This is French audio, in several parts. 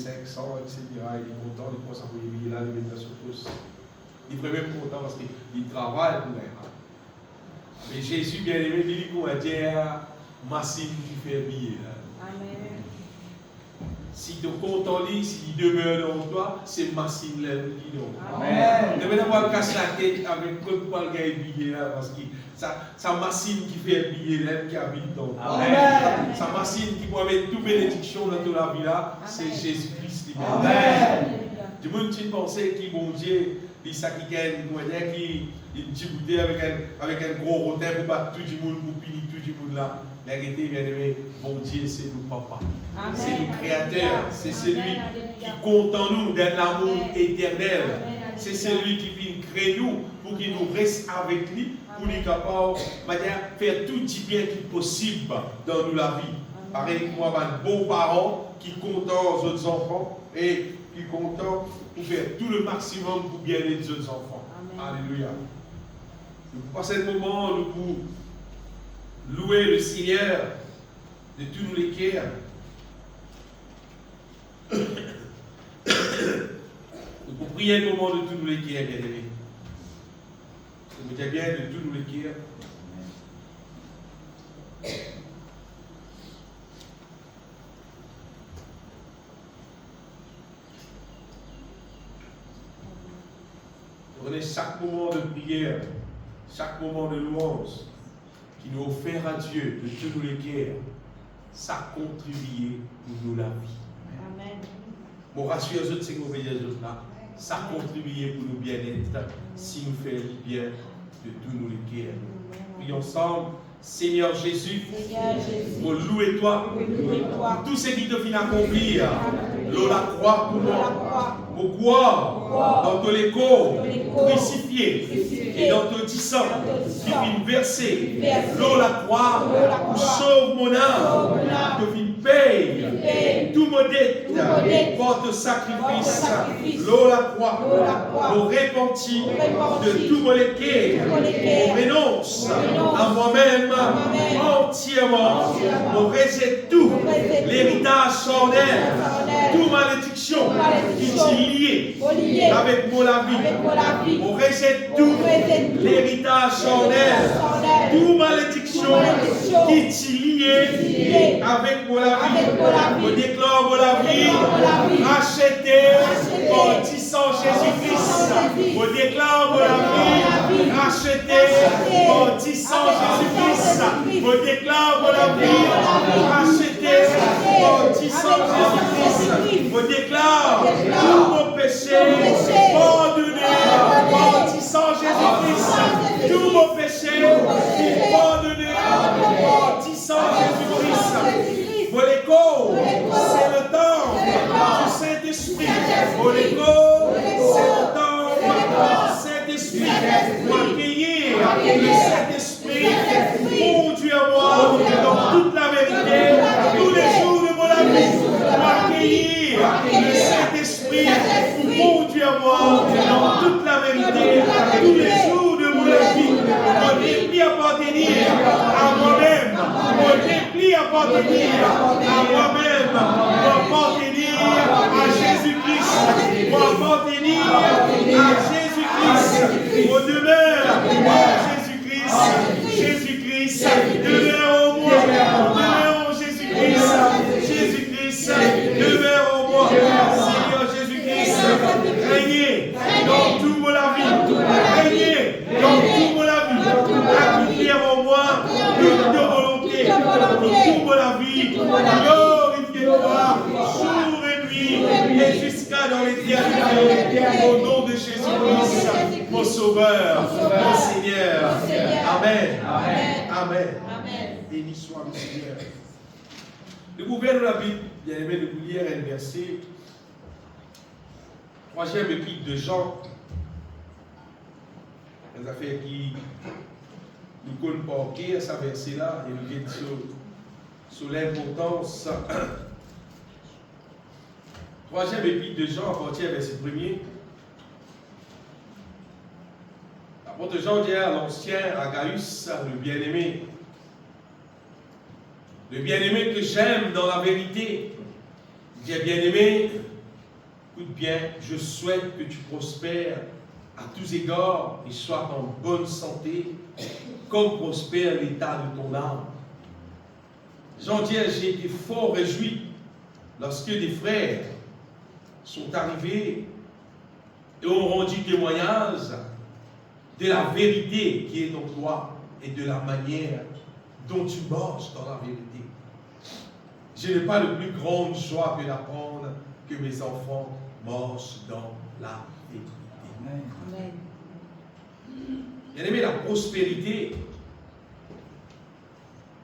500, etc. Il est content, il pense à vous là, il met sur tous. Il est vraiment content parce qu'il travaille pour elle. Mais Jésus, bien aimé, il dit qu'on va dire Massine qui fait billet. Amen. Si tu es content, s'il demeure dans toi, c'est Massine là qui dit. Amen. Ne venez pas casser la tête avec quoi pour le billet là parce que c'est Massine qui fait billet là qui habite dans toi. C'est Massine qui peut mettre toute bénédiction dans toute la vie là, c'est Jésus-Christ. Amen. Du monde qui pensait que bon Dieu, il ça qui gagne, qui dit bouteille avec un gros rotin pour battre tout le monde, pour punir tout le monde là. La vérité, bien aimé, bon Dieu, c'est nous papa. C'est nous créateur. C'est celui qui compte en nous dans l'amour éternel. C'est celui qui vient créer nous pour qu'il nous reste avec lui, pour nous capable de faire tout le bien qui est possible dans nous la vie. Pareil que moi, un bon parent qui compte aux autres enfants et qui compte pour faire tout le maximum pour bien aider les autres enfants. Alléluia. Pour passer le moment, nous pouvons louer le Seigneur de tous nos cœurs. Nous pouvons prier le moment de tous nos cœurs, bien aimés. Vous dites bien de tous nos cœurs. Prenez chaque moment de prière, chaque moment de louange qui nous offert à Dieu de tous les cœurs, ça contribue pour nous la vie. Amen. Mon rassure les autres, c'est que nous veillons les autres là. Ça contribue pour nous bien-être si nous faisons le bien de tous nos cœurs. Prions ensemble. Seigneur Jésus, pour louer toi, pour tout ce qui te vient accomplir, l'eau la croix pour moi, pour croire dans ton écho crucifié et dans ton sang qui vient verser, l'eau la croix pour sauver mon âme, qui vient payer tout mon dette, votre sacrifice, l'eau la croix pour repentir de tout mon équerre, on renonce à moi-même entièrement, on rejette tout l'héritage charnel, toute malédiction qui est liée avec mon la vie, on rejette tout l'héritage charnel, toute malédiction qui est liée avec mon la vie, on déclare mon la vie rachetée par le sang Jésus-Christ, on déclare mon la vie rachetée par le sang Jésus-Christ, on déclare mon la vie rachetée par le sang Jésus-Christ, on déclare tous nos péchés pardonnés par le sang Jésus-Christ, tous nos péchés pardonnés par le sang Jésus-Christ. Moléco, c'est le temps du Saint-Esprit. Moléco, c'est le temps du Saint-Esprit. Pour accueillir le Saint-Esprit, conduis-moi dans toute la vérité, tous les jours de mon vie. Pour accueillir le Saint-Esprit, conduis-moi dans toute la vérité, tous les jours de mon vie. Mon dépli appartenir à moi-même. Mon dépli appartenir à moi-même, pour appartenir à Jésus-Christ, pour appartenir à Jésus-Christ, pour demeure à Jésus-Christ, Jésus-Christ, demeure en moi, demeure en Jésus-Christ, Jésus-Christ, demeure en moi, Seigneur Jésus-Christ, régnez dans toute la vie, régnez dans toute la vie, accomplir en moi toute volonté, toute la vie, glorifiez-toi, jour et nuit, et jusqu'à dans l'éternité, au nom de Jésus-Christ, mon Sauveur, mon Seigneur. Amen. Amen. Béni soit le Seigneur. Le gouvernement de la Bible, bien aimé de vous lire un verset, 3e épître de Jean, les affaires qui nous collent par cœur, ce verset-là, et nous viennent sur l'importance. 3e épître de Jean, à partir du verset 1er. L'apôtre Jean dit à l'ancien, à Gaius, le bien-aimé que j'aime dans la vérité. Il dit, bien-aimé, Écoute bien, je souhaite que tu prospères à tous égards et sois en bonne santé, comme prospère l'état de ton âme. Jean dit, j'ai été fort réjoui lorsque des frères sont arrivés et ont rendu témoignage de la vérité qui est en toi et de la manière dont tu marches dans la vérité. Je n'ai pas de plus grande joie que d'apprendre que mes enfants marchent dans la vérité. Amen. Bien aimé, la prospérité,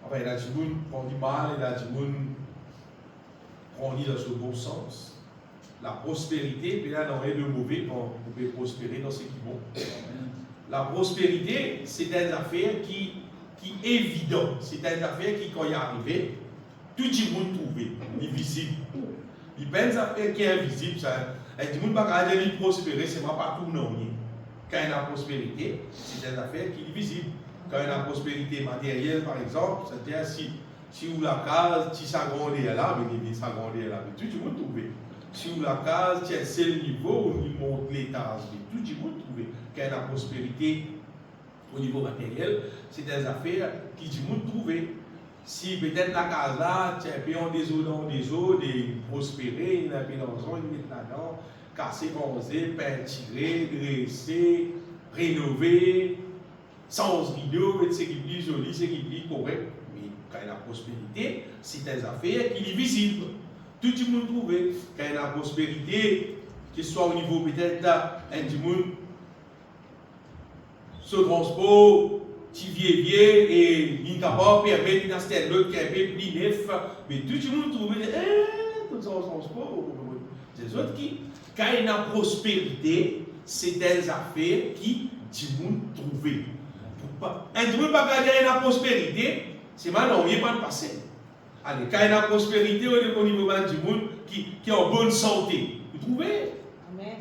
enfin, il y a du monde qui prend du mal, il y a du monde qui prend dans ce bon sens. La prospérité, puis là, non, rien de mauvais quand vous pouvez prospérer dans ce qui est bon. La prospérité, c'est une affaire qui est évidente. C'est une affaire qui, quand il est arrivé, tout le monde trouvé, il est visible. Il y a une affaire qui est invisible. Et tout le monde ne peut pas prospérer, c'est pas tout non. Quand il y a la prospérité, c'est une affaire qui est visible. Quand il y a la prospérité matérielle, par exemple, c'est-à-dire si vous la case, si ça grandit là, mais ça grandit là, mais tout le monde trouvé. Si vous la case, tu as un seul niveau, où il monte l'étage, tout le monde trouvé. Quand il y a la prospérité au niveau matériel, c'est des affaires qui du monde trouvé. Si peut-être la case là, tu as un peu en des eaux, des prospérer, il y a un peu dans zone, il met là-dedans, casser, bronzer, peinturer, dresser, rénover, sans rideau, c'est qui est plus joli, c'est qui est plus correct. Mais quand il y a la prospérité, c'est des affaires qui sont visibles. Tout le monde trouve. Quand il y a la prospérité, que ce soit au niveau peut-être du monde, ce transport, vieux et il n'est pas permettre d'installer l'autre qui est un peu plus neuf, mais tout le monde trouve, tout ça transport. C'est autres qui, quand il y a la prospérité, c'est des affaires qui tout le monde trouve. Un du monde pas garder la prospérité, c'est mal, on n'y est pas de passer. Allez, quand il y a la prospérité au niveau du monde qui est en bonne santé, vous trouvez? Amen.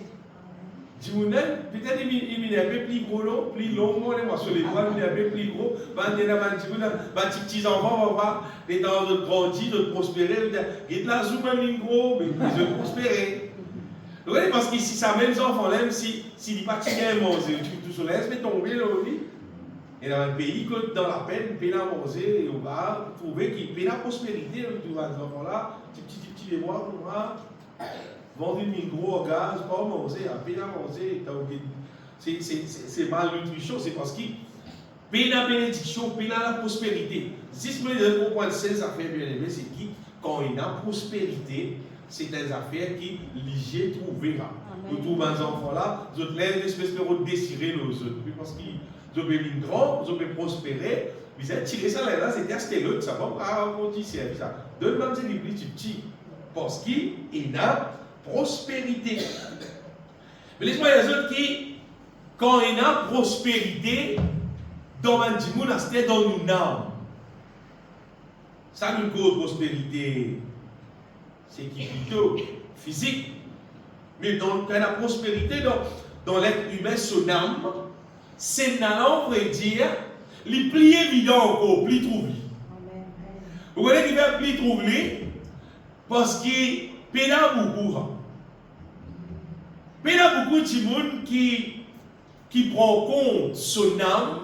Du monde, peut-être il est un peu plus gros, plus long, moi sur les doigts, il est un peu plus gros. Les petits enfants vont voir, les temps de grandir, de prospérer, et de la zoom un gros, mais ils vont prospérer. Vous voyez, parce que si ça met les enfants, même si les partis viennent manger, tout sur l'aise, mais tomber là aussi. Et dans un pays, dans la peine, peine à manger, et on va trouver qu'il peine à prospérité, tous les enfants-là, petit mémoire, on va vendre une micro au gaz, pas manger, à peine à manger. C'est malnutrition, c'est parce qu'il peine à bénédiction, peine à la prospérité. Si je me comprendre ces affaires bien aimées, c'est qui, quand il y a prospérité, c'est des affaires qui liées trouvera. Nous trouvons les enfants-là, nous avons l'espèce de désirer les autres, parce qu'ils vous avez une grande, vous avez prospéré, vous avez tiré ça là, c'est acheté l'autre, ça va pas continuer ça. Donne-moi des plus petits, parce qu'il y a prospérité. Mais laisse-moi les autres qui, quand il y a prospérité, dans un petit monde, c'est dans une âme. Ça nous cause prospérité, c'est qui plutôt physique. Mais quand il y a la prospérité dans l'être humain, son âme, c'est on pourrait dire, les plus évident encore, plus trouvé. Vous voyez qu'il va plus trouvé parce qu'il y a beaucoup. Il y a beaucoup de monde qui prend compte son âme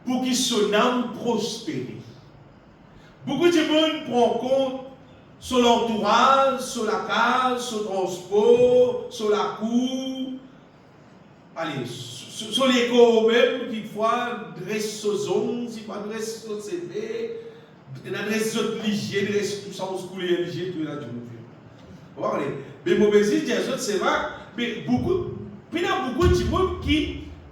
pour que son âme prospère. Beaucoup de monde prend compte sur l'entourage, sur la case, sur le transport, sur la cour. Allez, sur l'écho même, quelquefois, dresse aux ongles, si pas dresse au CV, dresse aux ligiers, dresse tout ça, on se coule les ligiers, tout là, du monde. Mais mauvais c'est vrai, mais il y a beaucoup de monde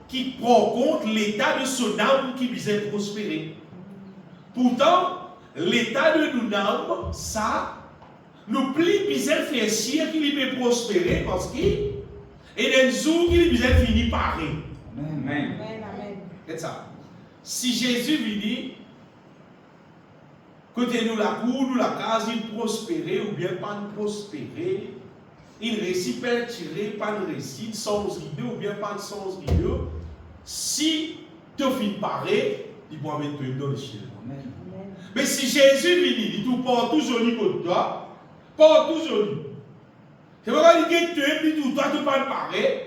qui prend compte l'état de son âme qui visait prospérer. Pourtant, l'état de nos âmes, ça, nous plie visait faire chier qu'il peut prospérer parce qu'il et d'un jour qu'il visait finir par rien. Amen. C'est ça. Si Jésus lui dit, côté nous la cour, nous la case, il prospérait ou bien pas de prospérer, il récit peinturé, pas de récit, sans rideau ou bien pas de sans rideau, si tu finis par rien, il pourra mettre dans le ciel. Mais si Jésus lui dit, tout part tout joli pour toi, part tout joli. C'est pourquoi il dit que tu toi, tu pas pareil.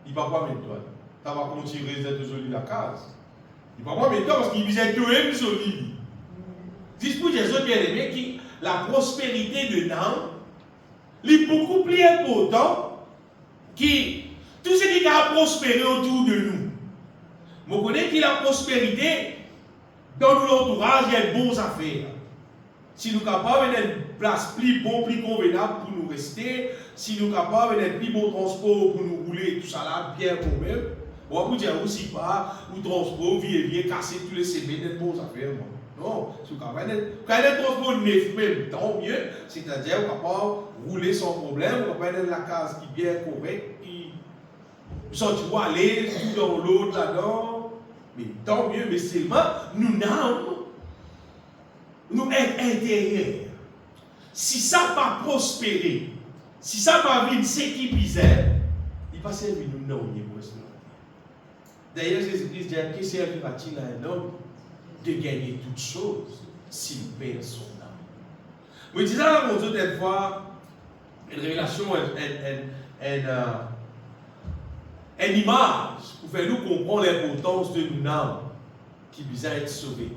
Il ne va pas mettre toi. Tu vas continuer d'être joli la case. Il ne va pas mettre toi parce qu'il disait toi même joli. Dis pour Jésus bien aimé qui la prospérité de l'âme est beaucoup plus important que tout ce qui a prospéré autour de nous. Vous connaissez que la prospérité dans notre entourage, il y a de bonnes affaires. Si nous sommes capables d'être place plus bon, plus convenable pour nous rester, si nous sommes capables d'être plus bon transport pour nous rouler, tout ça là, bien quand même, on va vous dire aussi pas, ou transport, vient casser tous les semaines, d'être bonnes affaires. Non, si vous êtes capable d'être transport neuf même, tant mieux, c'est-à-dire vous êtes capable de rouler sans problème, vous êtes capable d'être la case qui est bien correcte, qui sentir aller tout dans l'autre là-dedans, mais tant mieux, mais seulement nous n'avons nous être intérieurs. Si ça va prospérer, si ça va venir s'équipiser, il va servir nous non au niveau de d'ailleurs, Jésus-Christ dit que servira-t-il à un homme de gagner toutes choses s'il perd son âme? Je disais là, mon Dieu, des fois, une révélation, une image pour faire nous comprendre l'importance de nous âme qui vise à être sauvé.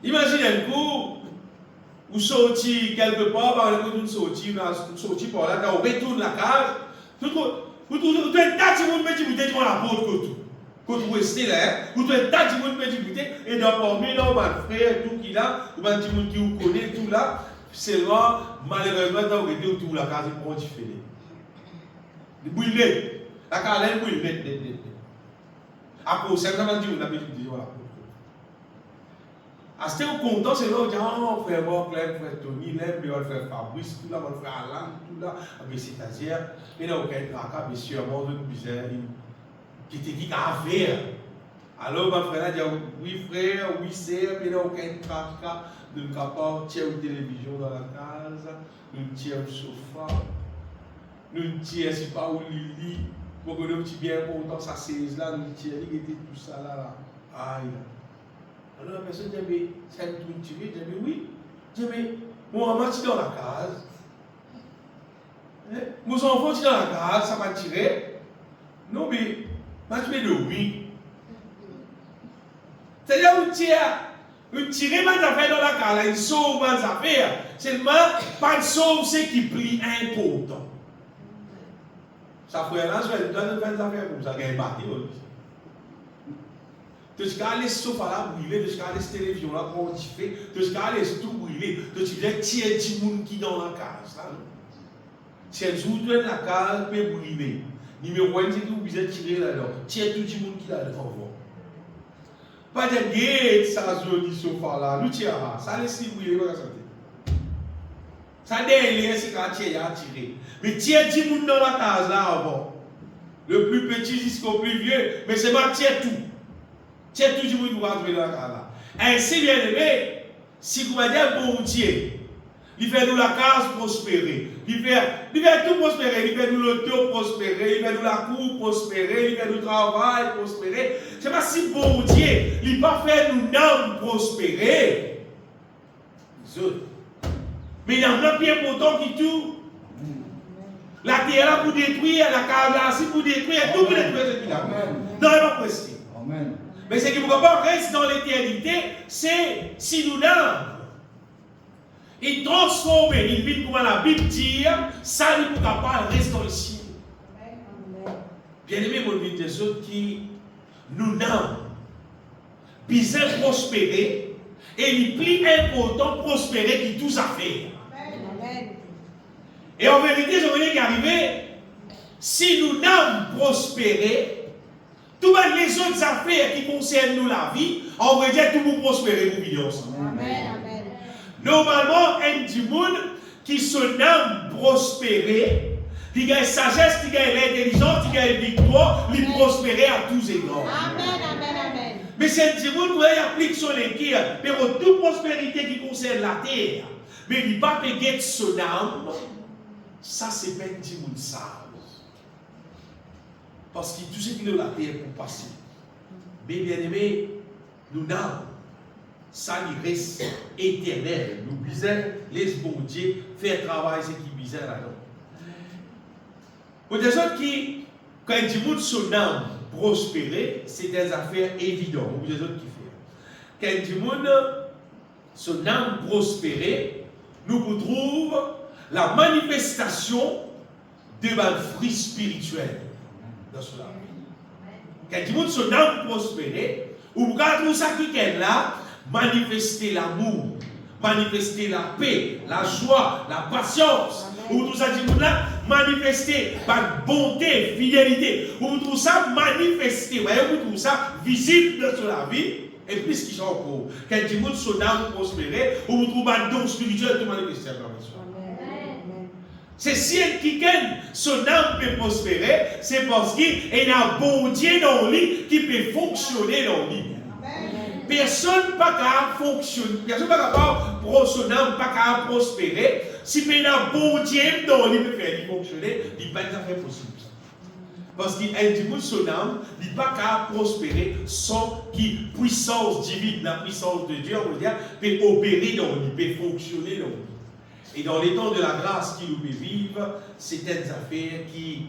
Imaginez un coup, vous sortez quelque part, par exemple, vous sortez par là, vous retournez la case, vous êtes tâché, vous mettez la porte quand vous restez là, vous êtes tâché, vous mettez et dans parmi là, votre frère, tout qui là, ou bien tout qui vous connaît, tout là, seulement, malheureusement, vous êtes autour de la case, vous prenez différent. Vous brûlez, la case est brûlée, à cause, c'est vraiment dit, on a dit, voilà. À ce moment content, c'est là où on dit, oh, frère Claire, frère Tony, frère Fabrice, tout là, mon frère Alain, tout là, c'est-à-dire, il n'y a aucun tracas, mais sûrement, une bizarre, qui était qui a faire. Alors, mon frère a dit, oui, frère, oui, sœur, il n'y a aucun tracas, nous ne capable de tirer une télévision dans la case, nous tirons un sofa, nous tirons, je ne sais pas où Lili, pour que nous bien content, ça c'est là, nous tirons, il était tout ça là. Aïe. Alors la personne dit, mais c'est un truc tiré, je dis, oui. Je dis, mais mon maman tire dans la case. Mon enfant tire dans la case, ça va tirer. Non, mais, je dis, oui. C'est-à-dire, vous tirez mes affaires dans la case, il sauve mes affaires. Seulement, pas de sauve, c'est qui plie important. Ça fait là, je vais donner des affaires comme ça, il y a un bâtiment. Tu as allé sofa là brûler, tu as allé télévision là pour differ, tu as allé tout brûler, tu as tirer du monde qui dans la case. Si un jour tu es dans la case, tu peux brûler. Numéro 1, c'est que vous avez tiré là-dedans. Tiens tout le monde qui là devant vous. Pas de guette, ça joli sofa là, nous tirons ça laisse brûler, pas ça. Ça derrière, c'est quand tu as tiré. Mais tiens du monde dans la case là avant. Le plus petit jusqu'au plus vieux, mais c'est pas tiens tout. Tiens tout le monde qui va trouver dans la case là. Ainsi, bien aimé, si vous avez un bon Dieu, il fait nous la case prospérer. Il fait tout prospérer. Il fait nous l'auto prospérer. Il fait nous la cour prospérer. Il fait nous le travail prospérer. C'est pas si bon Dieu, il n'a pas fait nous n'âmes prospérer. Mais il y en a plus important qui tout. La terre là pour détruire, la case là aussi pour détruire, tout pour détruire ce qu'il a. Non, il va prester. Amen. Mais ce qui ne peut pas rester dans l'éternité, c'est si nous n'âmes. Il transforme, il vit comme la Bible dit, ça ne peut pas rester dans le ciel. Bien aimé, mon vie des autres qui nous n'âmes, bien prospérer, et il est plus important prospérer que tous affaires. Et en vérité, je voulais qu'arriver, si nous n'âmes prospérer, toutes les autres affaires qui concernent nous la vie, on va dire tout pour prospérer pour vivre ensemble. Amen. Normalement, un du monde qui se nomme prospérer, qui gagne sagesse, qui gagne l'intelligence, qui gagne victoire, lui prospérer à tous égards. Amen. Mais c'est un du monde qui applique son équipe, mais toute prospérité qui concerne la terre, mais il ne va pas payer son âme, ça c'est pas un du monde sage. Parce que tout ce qui est la terre pour passer. Mais bien aimé, nous n'avons ça il reste éternel. Nous bisons les bons dieux, faire travail ce qui bisent là-dedans. Pour des autres qui, quand ils disent son âme prospérer, c'est des affaires évidentes. Pour des autres qui font. Quand ils disent son âme prospérer, nous retrouvons la manifestation de un fruit spirituel dans cela. Quand ils disent son âme prospérer, ou vous regardez ça qui est là, manifester l'amour, manifester la paix, la joie, la patience. Ou tout ça dit là, manifester par bonté, fidélité. Ou tout ça manifester, voyez, ou tout ça visible dans la vie. Et puis ce qui sont encore, quand tu montres son âme prospérer, ou vous trouvez un don spirituel de manifester la mission. C'est si elle qui gagne son âme peut prospérer, c'est parce qu'il y a un bon Dieu dans lui qui peut fonctionner dans lui. Personne n'a pas qu'à fonctionner, personne n'a pas qu'à son âme, pas qu'à prospérer. Si il y a un bon Dieu dans lui peut faire fonctionner, il n'est pas tout à fait possible. Parce qu'il dit que son âme n'est pas qu'à prospérer sans qu'il puissance divine, la puissance de Dieu, on va dire, peut opérer dans lui, peut fonctionner dans lui. Et dans les temps de la grâce qui nous peut vivre, c'est des affaires qui,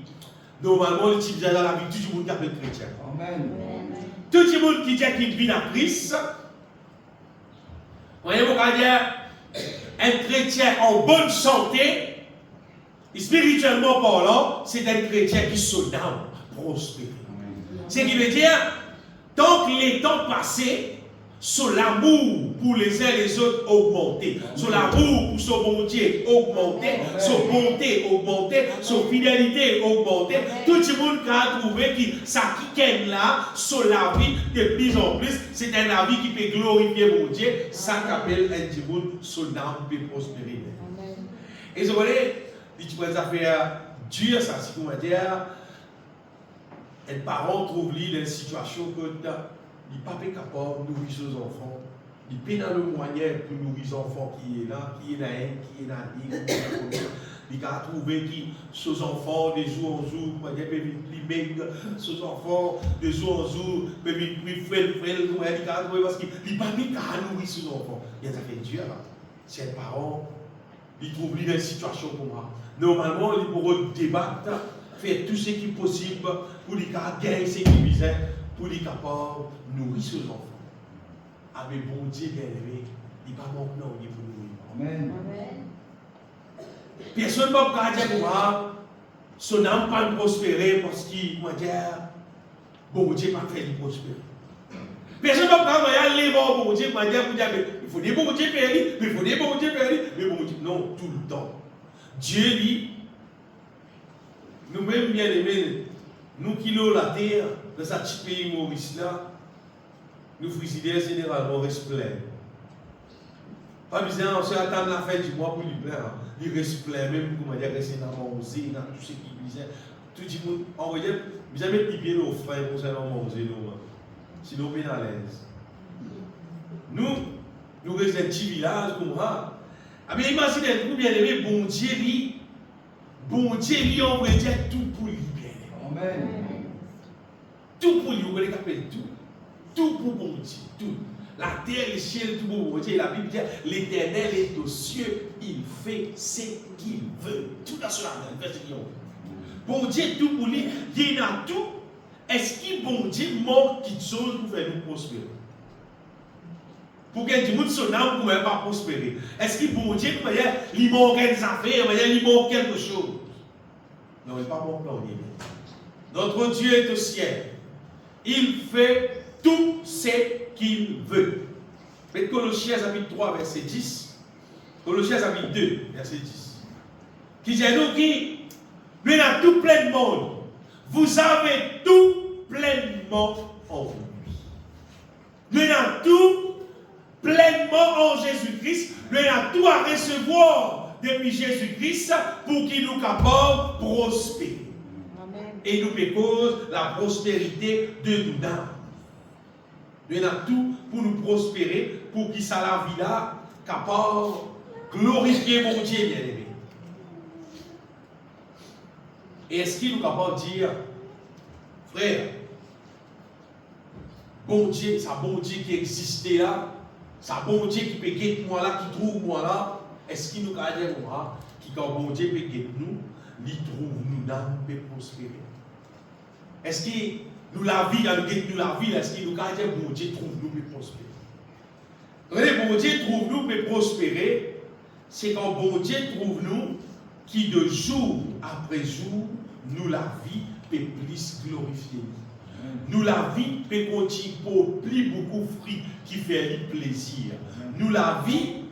normalement, utilisent dans la vie tout le monde qui appelle chrétien. Amen. Tout le monde qui dit qu'il vit dans Christ, vous voyez, vous allez dire, un chrétien en bonne santé, spirituellement parlant, c'est un chrétien qui se donne prospérer. Ce qui veut dire, tant que les temps passés, sur l'amour pour les uns et les autres augmenter, sur l'amour pour son bon Dieu augmenter, sur bonté augmenter, sur fidélité augmenter, tout le monde a trouvé que ça qui est là, sur la vie de plus en plus, c'est un vie qui peut glorifier mon Dieu, ça qu'appelle un Dieu, son âme peut prospérer. Et je voulais, tu peux faire dur ça, si vous dire, un parent trouve lui dans une situation que il n'est pas capable de nourrir ses enfants. Il n'est pas dans le moyen pour nourrir ses enfants qui est là, qui est là, qui est là. Il a trouvé que ses enfants, de jour en jour, peuvent être plus maigres, ses enfants, de jour en jour, peuvent être plus frêles. Il a trouvé parce qu'il n'est pas capable de nourrir ses enfants. Il y a ça fait Dieu là. Si un parent, il trouve lui dans une situation comme ça. Normalement, il pourrait débattre, faire tout ce qui est possible pour lui gagner ce qu'il visait. Pour les capables de nourrir ses enfants. Avec bon Dieu bien aimé, il n'y a pas maintenant pour nourrir. Amen. Personne ne va pas dire que son âme pas prospérer parce qu'il va dire bon Dieu pas fait prospérer. Personne ne va pas aller voir bon Dieu pour dire il faut des bon Dieu faire, mais il faut des bon Dieu faire, mais bon Dieu non tout le temps. Dieu dit nous-mêmes bien aimés, nous qui l'avons la terre. Dans ce petit pays Maurice là, nous frigidaires généralement restent pleins. Pas besoin de attendre la fin du mois pour lui plein. Il reste plein, même comment dire, rester dans manger, dans tout ce qui disait. Tout le monde, on va dire, vous avez mis pieds nos frères pour ça manger, sinon on est à l'aise. Nous restons un petit village comme ça. Ah mais imaginez, vous bien aimé, bon Dieu, on va dire tout pour lui bien. Amen. Tout pour lui, vous voulez qu'appelle tout. Tout pour bon Dieu, tout. La terre, le ciel, tout pour bon Dieu. La Bible dit, l'Éternel est aux cieux, il fait ce qu'il veut. Tout dans cela, il fait ce qu'il veut. Bon Dieu, tout pour lui, il y a tout. Est-ce que bon Dieu manque quelque chose pour faire nous prospérer? Pour que du monde son âme ne pouvait pas prospérer. Est-ce que bon Dieu, il manque des affaires, il manque quelque chose? Non, il n'est pas bon plan. Notre Dieu est au ciel. Il fait tout ce qu'il veut. Mais Colossiens chapitre 3, verset 10. Colossiens chapitre 2, verset 10. Qui dit nous qui, nous avons tout pleinement. Vous avez tout pleinement en vous. Nous avons tout pleinement en Jésus-Christ. Nous avons tout à recevoir depuis Jésus-Christ pour qu'il nous capable de prospérer. Et nous cause la prospérité de nous d'âme. Nous avons tout pour nous prospérer, pour qu'il soit la vie là, capable de glorifier mon Dieu bien-aimé. Et est-ce qu'il nous capable de dire, frère, bon Dieu, c'est un bon Dieu qui existait là, c'est un bon Dieu qui peut guetter moi là, qui trouve moi là, est-ce qu'il nous capable de dire moi, qui quand bon Dieu peut guetter nous, il trouve nous. nous peut prospérer. Est-ce que nous la vie, est-ce que nous quand bon Dieu trouve nous peut prospérer? Regardez, bon Dieu trouve nous peut prospérer, c'est quand bon Dieu trouve nous qui de jour après jour, nous la vie peut plus glorifier. Nous la vie peut continuer pour plus beaucoup de fruits qui fait plaisir. Nous la vie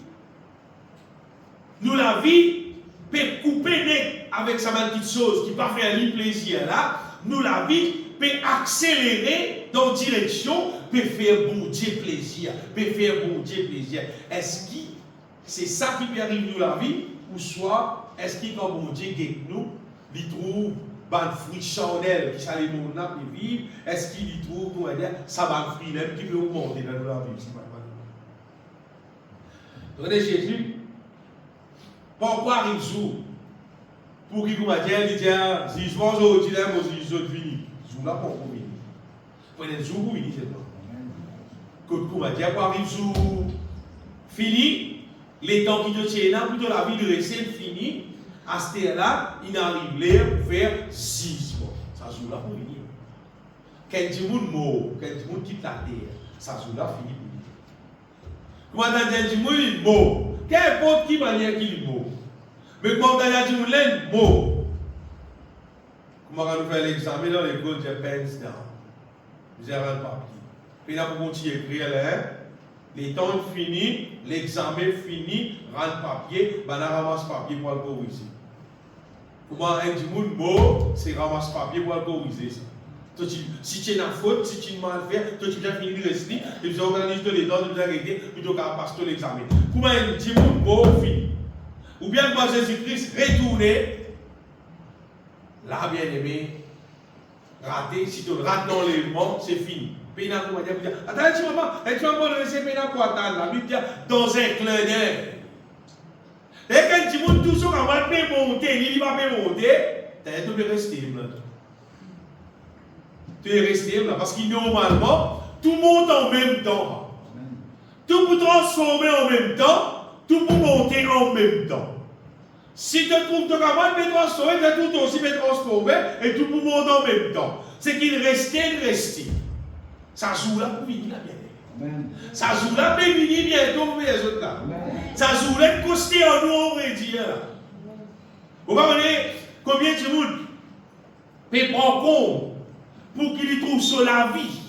peut couper net avec sa petite chose qui va faire plaisir là. Nous la vie peut accélérer dans direction, peut faire bon Dieu plaisir, peut faire bon Dieu plaisir. Est-ce que c'est ça qui peut arriver nous la vie, ou soit est-ce que quand bon Dieu guette nous, il trouve ban fruit charnel qui s'allait nous n'a plus vivre, est-ce qu'il y trouve comment dire ça ban fruit même qui peut augmenter dans la vie? Regardez Jésus. Pourquoi arrive jour pour qu'il comment dire il dit jugement aujourd'hui là moi jugement fini. Jour là pour venir. Prenez jour où il dit c'est bon. Que comment dire quoi arrive jour fini les temps qui te tiennent là plutôt la vie de rester fini. À ce là, il arrive là pour faire 6 mois. Ça joue là pour venir. Quand du monde mort, quand du monde quitte la terre, ça joue là fini pour venir. Comment t'as dit du monde mort? Qu'importe qui manière qu'il est mort. Mais comment t'as dit du monde mort? Comment on va faire l'examen dans l'école de Pence down? Vous avez un papier. Puis là, pour continuer à écrire là, les temps finis, l'examen fini, rendre papier, ben là ramasse papier pour le corriger. Comment un du monde mot, c'est ramasse papier pour le corriger ça. Si tu es dans la faute, si tu es mal fait, toi tu viens finir de rester, tu organises les temps, tu viens arrêter, plutôt qu'à passer l'examen. Comment un du monde mot fini? Ou bien quand Jésus-Christ retourner, là bien aimé, raté, si tu rates dans les mots, c'est fini. Péna comment dire, attends un petit moment, tu vas me laisser péna quoi attendre la Bible dit dans un clin d'œil. Et quand tu montes tout ça, quand on va monter, il va monter, tu es resté là. Tu es resté là parce que normalement, tout monte en même temps. Tout peut transformer en même temps, tout peut monter en même temps. Si tu trouves que tu vas transformer, tu tout aussi peut transformer et tout peut monter en même temps. C'est qu'il restait, Ça joue là pour venir là bien. Ça joue là pour venir bientôt pour les autres là. Ça joue là pour coster en nous, on va dire. Vous comprenez combien de monde peut prendre compte pour qu'il y trouve sur la vie,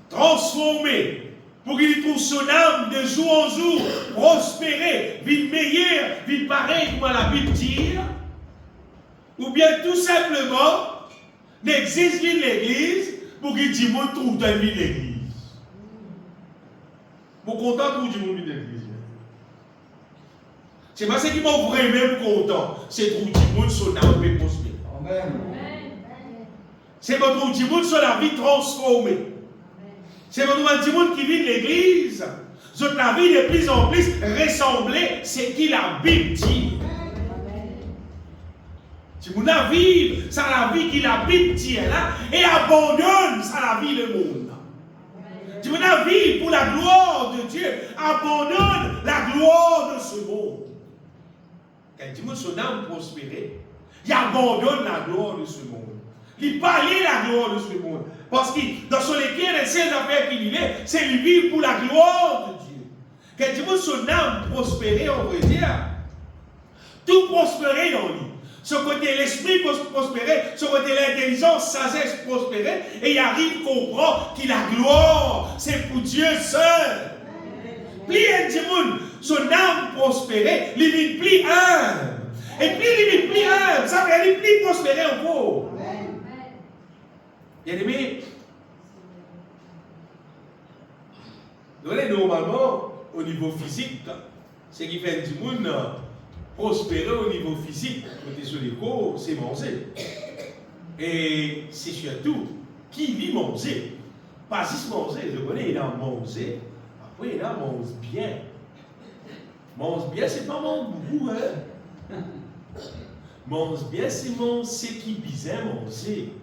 transformé, pour qu'il y trouve son âme de jour en jour, prospérer, vite meilleur, vite pareil, comme la Bible dit, ou bien tout simplement, n'existe qu'une l'église pour qu'il dise, moi, trouve dans l'église. Je suis content pour dire, moi, l'église. C'est pas ce qui m'a vraiment content, c'est trouver du monde sur la vie prospère. Amen. C'est votre du monde sur la vie transformée. C'est votre du monde qui vit de l'église. Sur la vie de plus en plus ressembler ce qui la Bible dit. Si vous la vivre, c'est la vie qui la Bible dit là, et abandonne, c'est la vie du monde. Si vous la vivre pour la gloire de Dieu, abandonne la gloire de ce monde. Quand il dit son âme prospérer, il abandonne la gloire de ce monde. Il parle la gloire de ce monde. Parce que dans son équipe, les seules affaires qu'il est, c'est lui vivre pour la gloire de Dieu. Quand il dit son âme prospérer, on veut dire, tout prospérer dans lui. Ce côté l'esprit prospérer, ce côté l'intelligence, sagesse prospérer, et il arrive à comprendre que la gloire, c'est pour Dieu seul. Plus un monde, son âme prospérer, il vit plus humble. Et plus il vit plus humble, ça veut dire plus prospérer encore. Bien aimé, normalement, au niveau physique, ce qui fait du monde prospérer au niveau physique, côté sur les corps, c'est manger. Et c'est surtout qui lit manger. Pas juste manger, je connais, il a mangé, après il a mangé bien. Mange bien, c'est pas manger beaucoup, hein. Mange bien, c'est manger ce qui bizarre manger.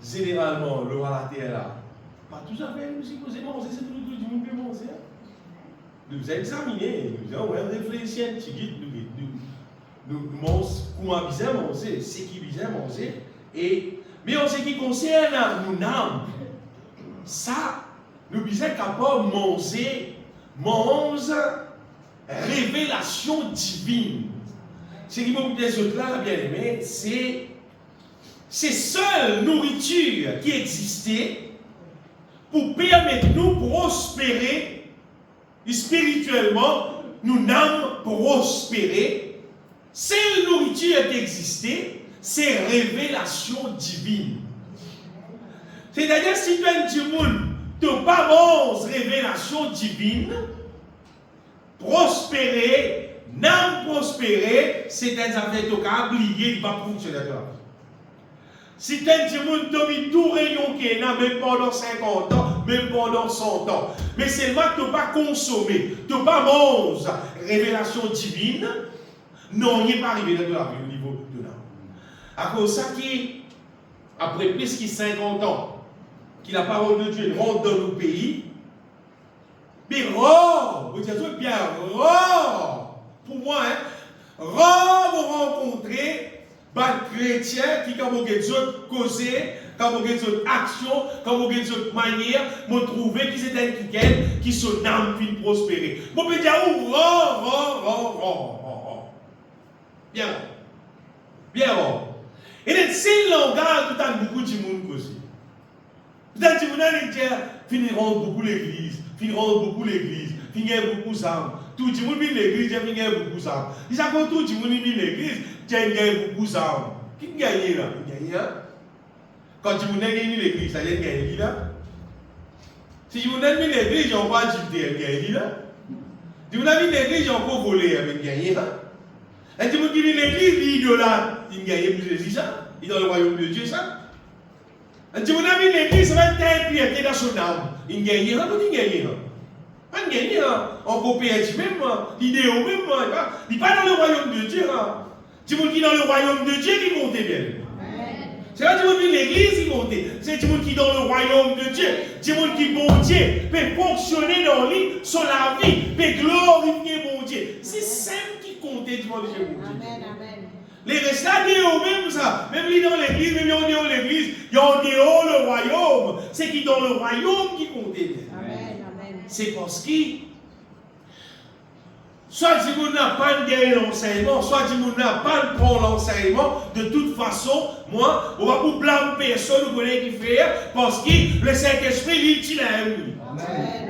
Généralement, le à la terre là, pas tout à fait, si vous avez mangé, c'est tout le monde qui peut manger. Nous avons examiné, nous avons réfléchi un petit guide, nous comment bien manger, ce qui bien manger, mais en ce qui concerne nous âmes, ça, nous sommes capables de manger, révélation divine. Ce qui m'a dit là, bien aimé, c'est seule nourriture qui existait pour permettre nous prospérer spirituellement, nous n'avons prospéré. Seule nourriture qui existait, c'est révélation divine. C'est-à-dire, si tu as un petit monde, tu n'as pas bon révélation divine, prospérer, n'aime prospérer, c'est un affaire qui a oublié, il va fonctionner. Si tu as un petit monde, tu as mis tout rayon qui est là, même pendant 50 ans, même pendant 100 ans. Mais seulement que tu n'as pas consommé, tu n'as pas mangé révélation divine, non, il n'est pas arrivé dans la vie au niveau de l'âme. À cause de ça, après plus de 50 ans, que la parole de Dieu rentre dans nos pays, mais rare, vous dites bien rare, pour moi, rare vous rencontrer des chrétiens qui, quand vous avez d'autres causer, quand vous avez d'autres actions, quand vous avez d'autres manières, vous trouvez qu'ils étaient qui sont âmes qui prospérer. Vous pouvez dire, rare. Bien rare. Bien rare. Et c'est le langage que tu as beaucoup de monde causer. Peut-être que vous allez dire, finiront beaucoup l'église, finiront beaucoup d'âmes. Tout le monde vit l'église, il y a beaucoup d'âmes. Il s'agit de tout le monde vit l'église, il y a beaucoup d'âmes. Qui gagne là? Il gagne. Quand tu monde gagne l'église, ça y est, gagne là. Si vous n'avez pas l'église, on va ajouter, gagne là. Si vous n'avez pas l'église, on peut voler, il gagne là. Et si vous vivez l'église, il idolâtre, il gagne plus de ça. Il est dans le royaume de Dieu, ça. Et si vous avez l'église, ça va être un pied dans son âme. Il gagne là, il gagne là. Pas de gagner, on peut payer même, l'idéal même, il n'est pas dans le royaume de Dieu. Si vous qui dans le royaume de Dieu, qui compte bien. C'est pas tout le monde qui l'église qui compte. C'est tout le monde qui dans le royaume de Dieu. Tout le monde qui bon Dieu peut fonctionner dans lui, sur la vie, peut glorifier bon Dieu. C'est simple qui compte du monde de Dieu. Amen. Les restats dehors même ça, même lui dans l'église, même en dehors l'église, il y a en dehors le royaume. C'est qui dans le royaume qui compte bien. C'est parce que soit du monde n'a pas de gagner l'enseignement, soit du monde n'a pas de prendre l'enseignement. De toute façon, moi, on va vous blâmer personne, vous connaissez qui fait, parce que le Saint-Esprit, il est à lui. Amen.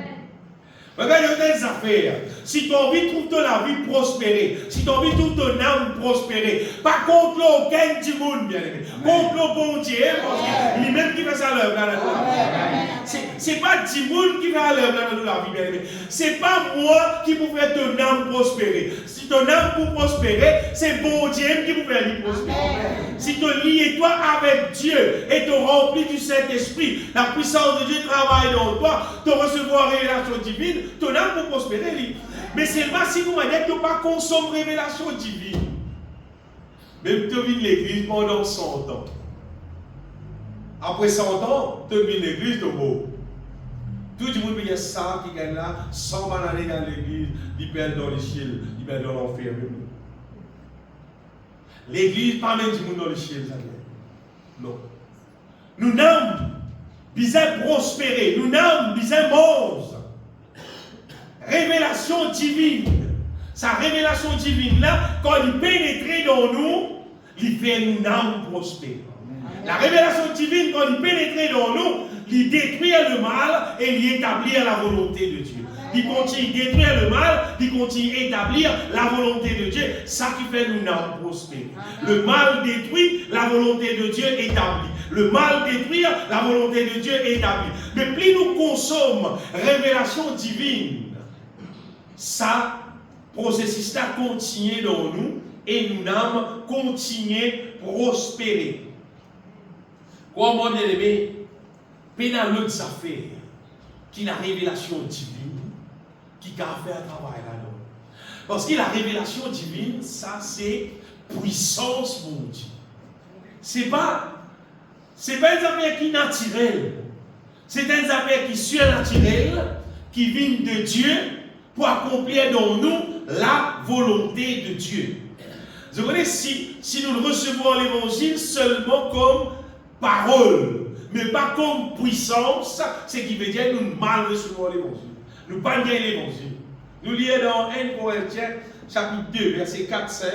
Regarde, il y a des affaires. Si tu as envie de trouver la vie prospérer, si tu as envie de trouver ton âme prospérer, pas contre l'aucun du monde, bien aimé. Contre le bon Dieu, parce que lui-même qui fait ça à l'œuvre dans la vie. C'est pas du monde qui fait à l'œuvre dans la vie, bien aimé. C'est pas moi qui vous fait ton âme prospérer. Si ton âme pour prospérer, c'est bon Dieu qui vous fait lui prospérer. Si tu lies toi avec Dieu et tu remplis du Saint-Esprit, la puissance de Dieu travaille dans toi, tu recevras révélation divine, ton âme pour prospérer. Mais c'est pas si vous m'avez dit que tu n'as pas consommé révélation divine. Même tu vis l'église pendant 100 ans. Après 100 ans, tu vis l'église de beau. Tout le monde dit ça qui gagne là, 100 années dans l'église, il perd dans les ciels, il perd dans l'enfer. L'église, pas même du monde dans les ciels, ça gagne. Non. Nous n'avons besoin de prospérer, nous n'avons besoin de manger. Révélation divine. Sa révélation divine là, quand il pénètre dans nous, il fait nous âmes prospérer. La révélation divine, quand il pénètre dans nous, il détruit le mal et il établit la volonté de Dieu. Il continue à détruire le mal, il continue à établir la volonté de Dieu. Ça qui fait nous âmes prospérer. Le mal détruit, la volonté de Dieu établit. Le mal détruit, la volonté de Dieu établit. Mais plus nous consommons révélation divine, ça, processus là continue dans nous et nous n'avons continué à prospérer. Comment bien aimé, pénal l'autre affaire, qui la révélation divine, qui a fait un travail là-dedans. Parce que la révélation divine, ça c'est puissance, mon Dieu. C'est pas une affaire qui est naturelle. C'est une affaire qui est surnaturelle, qui vient de Dieu, pour accomplir dans nous la volonté de Dieu. Vous voyez, si nous recevons l'évangile seulement comme parole, mais pas comme puissance, ce qui veut dire que nous mal recevons l'évangile. Nous ne pas bien l'évangile. Nous lisons dans 1 Corinthiens, chapitre 2, verset 4-5.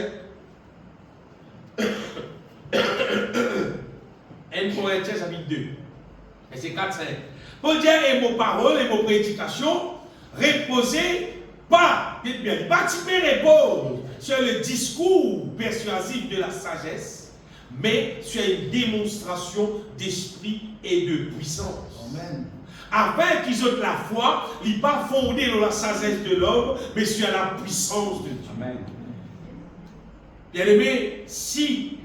1 Corinthiens, chapitre 2, verset 4-5. Paul dit, et vos paroles et vos prédications, reposez pas, dites bien, pas repose sur le discours persuasif de la sagesse, mais sur une démonstration d'esprit et de puissance. Amen. Afin qu'ils aient la foi, ils pas fondée dans la sagesse de l'homme, mais sur la puissance de Dieu. Amen. Bien aimé, si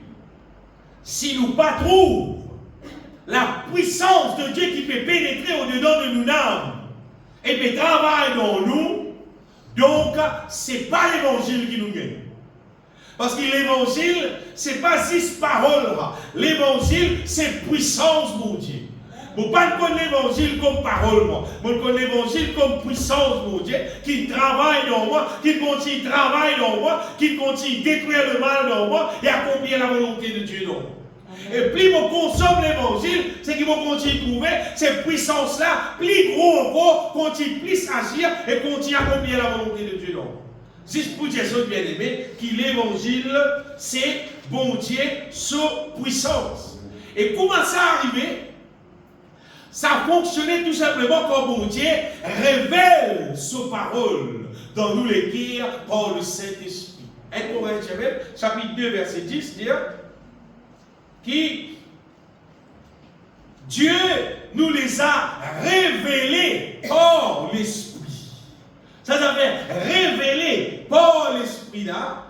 nous pas trouvons la puissance de Dieu qui peut pénétrer au-dedans de nous-mêmes et peut travailler dans nous, donc ce n'est pas l'évangile qui nous gagne. Parce que l'évangile, ce n'est pas juste parole. L'évangile, c'est puissance, mon Dieu. Vous ne pas connaître l'évangile comme parole, moi. Vous connaissez l'évangile comme puissance, mon Dieu, qui travaille dans moi, qui continue de travailler dans moi, qui continue de détruire le mal dans moi et accomplir la volonté de Dieu dans moi. Et plus vous consommez l'évangile, c'est qu'il vous continue de trouver cette puissance-là, plus gros encore, continue plus agir et continue à accomplir la volonté de Dieu dans moi. Juste pour dire ça, bien aimé, que l'évangile, c'est bon Dieu sous puissance. Et comment ça arrivé? Ça fonctionnait tout simplement quand bon Dieu révèle sa parole dans nous l'écrire par le Saint-Esprit. 1 Corinthiens, chapitre 2, verset 10, dit qui Dieu nous les a révélés par l'Esprit. Ça fait révéler par l'Esprit là.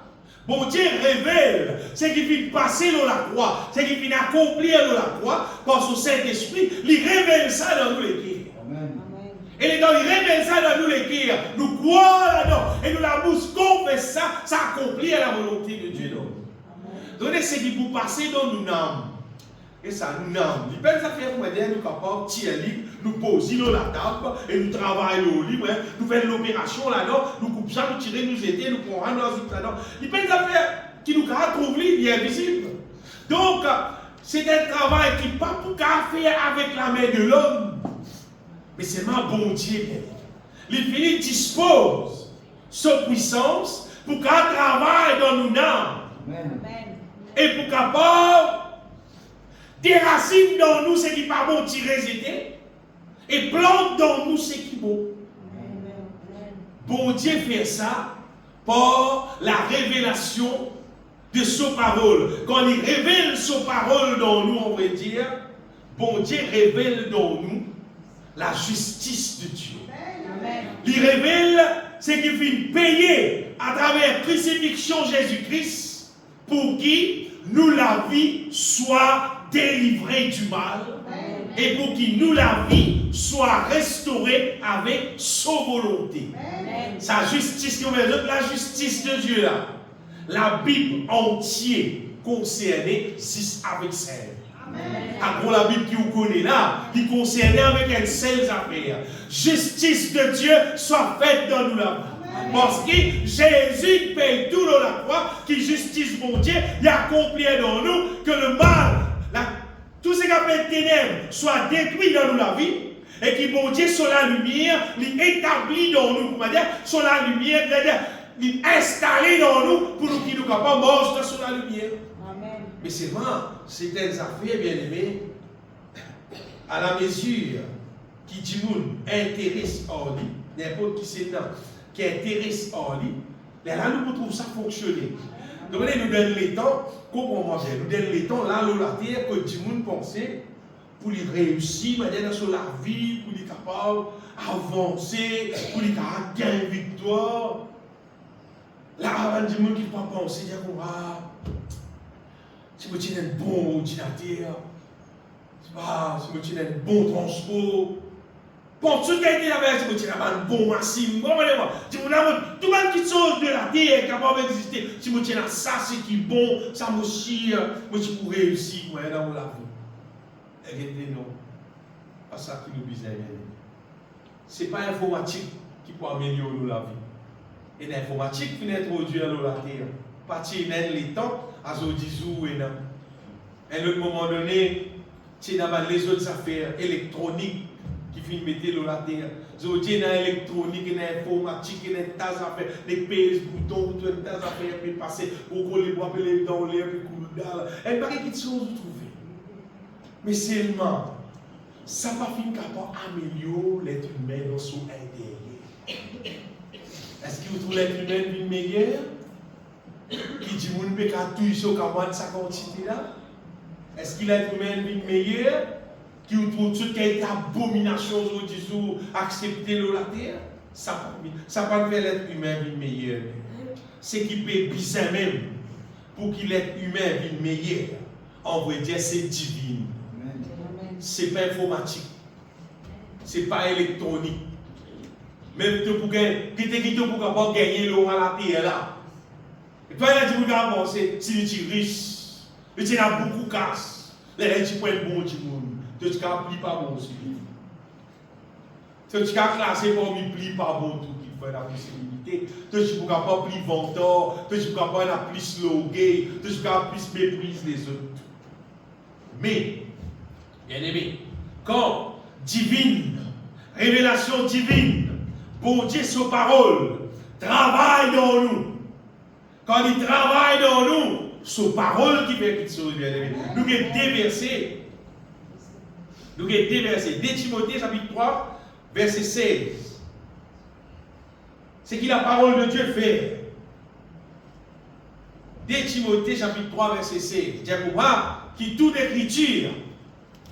Bon Dieu révèle ce qui finit passer dans la croix, ce qui finit accomplir dans la croix par son Saint-Esprit. Il révèle ça dans nous l'écrire. Et quand il révèle ça dans nous l'écrire, nous croyons là-dedans et nous la bouche confesse ça, ça accomplit la volonté de Dieu dans nous. Donnez ce qui vous passe dans nous âmes. Et ça nous âmes. Les belles affaires pour aider nous capables de tirer, nous poser dans la table et nous travaillons au livre, nous faisons l'opération là-dedans, nous coupons ça, nous tirons, nous aider, nous prenons dans là-dedans. Les belles affaires qui nous trouvent bien visibles. Donc, c'est un travail qui n'est pas pour faire avec la main de l'homme, mais c'est ma bon Dieu. Il finit dispose sa puissance pour qu'elle travaille dans nos âmes. Amen. Et pour capable déracine dans nous ce qui n'est pas bon, tirer et plante dans nous ce qui est bon. Bon Dieu fait ça par la révélation de sa parole. Quand il révèle sa parole dans nous, on va dire, bon Dieu révèle dans nous la justice de Dieu. Amen. Il révèle ce qui vient payer à travers la crucifixion Jésus-Christ pour qui nous la vie soit délivrée du mal. Amen. Et pour qui nous la vie soit restaurée avec sa volonté. Amen. Sa justice, la justice de Dieu là. La Bible entière concernée avec celle. Après la Bible qui vous connaît là, qui concernait avec une seule affaire. Justice de Dieu soit faite dans nous là. Parce que Jésus paye tout dans la croix, qui justice mon Dieu, il accomplit dans nous que le mal, tout ce qui a fait ténèbres soit détruit dans nous la vie, et que mon Dieu sur la lumière, il établit dans nous, comment dire, sur la lumière, il installé dans nous pour nous qui nous capables de marcher sur la lumière. Amen. Mais c'est vraiment, c'est des affaires bien aimées, à la mesure qui dit nous intéresse en lui, n'importe qui c'est là, qui intéresse en lui, là nous trouvons ça fonctionner. Donc nous donne les temps, comprends-moi bien, nous donne les temps là, la terre, que du monde pensait pour les réussir, maintenant sur la vie, pour les capables d'avancer, pour les capables de gagner victoire. Là, avant du monde qui ne peut pas penser, dire si vous avez un bon ordinateur, si vous avez un bon transport, pour tout ce qui a été là-bas, si vous avez un bon machine, si vous avez tout le monde qui sort de la terre est capable d'exister, si vous avez ça, c'est qui est bon, ça me chie, pour réussir dans la vie. Regardez, non. Pas ça qui nous besoin. Ce n'est pas l'informatique qui peut améliorer la vie. Et l'informatique qui est introduite dans la terre. partir dans les temps, à ce disou et non. À un autre moment donné, tu as les autres affaires électroniques qui finissent mettre la terre. Tu as l'électronique, l'informatique, les tas d'affaires, les pays, boutons, tout tas d'affaires qui passent pour les bois, les dents, les coups et pas quelque chose de trouver. Mais seulement, ça va finir capable d'améliorer l'être humain dans son intérieur. Est-ce que vous trouvez l'être humain meilleur? Qui dit que vous ne pouvez pas toucher au camarade sa quantité là? Est-ce qu'il est humain meilleur? Qui vous trouve toute quelque abomination aujourd'hui accepter la terre? Ça ne va pas faire l'être humain meilleur. C'est qui peut bizarre même pour qu'il ait humain meilleur. En vrai dire, c'est divin. Ce n'est pas informatique. Ce n'est pas électronique. Même pour gagner l'eau à la terre là. Et toi, il a dit, vous avez pensé, si tu es riche, tu as beaucoup de casse. Là, tu prends bon petit monde. Tu ne plie pas bon aussi. Tu as classé parmi plie pas bon tout qui fait la possibilité. Tu ne peux pas plier venteur, tu ne peux pas la plus sloguer, tu ne peux pas plus méprise les autres. Mais, bien aimé, quand divine, révélation divine, bon Dieu, sa parole, travaille dans nous. Quand il travaille dans nous, sa parole qui fait qu'il soit bien aimé. Nous avons déversé. Nous avons déversé. 2 Timothée chapitre 3, verset 16. C'est qui la parole de Dieu fait. 2 Timothée chapitre 3, verset 16. Diacouma, qui toute écriture,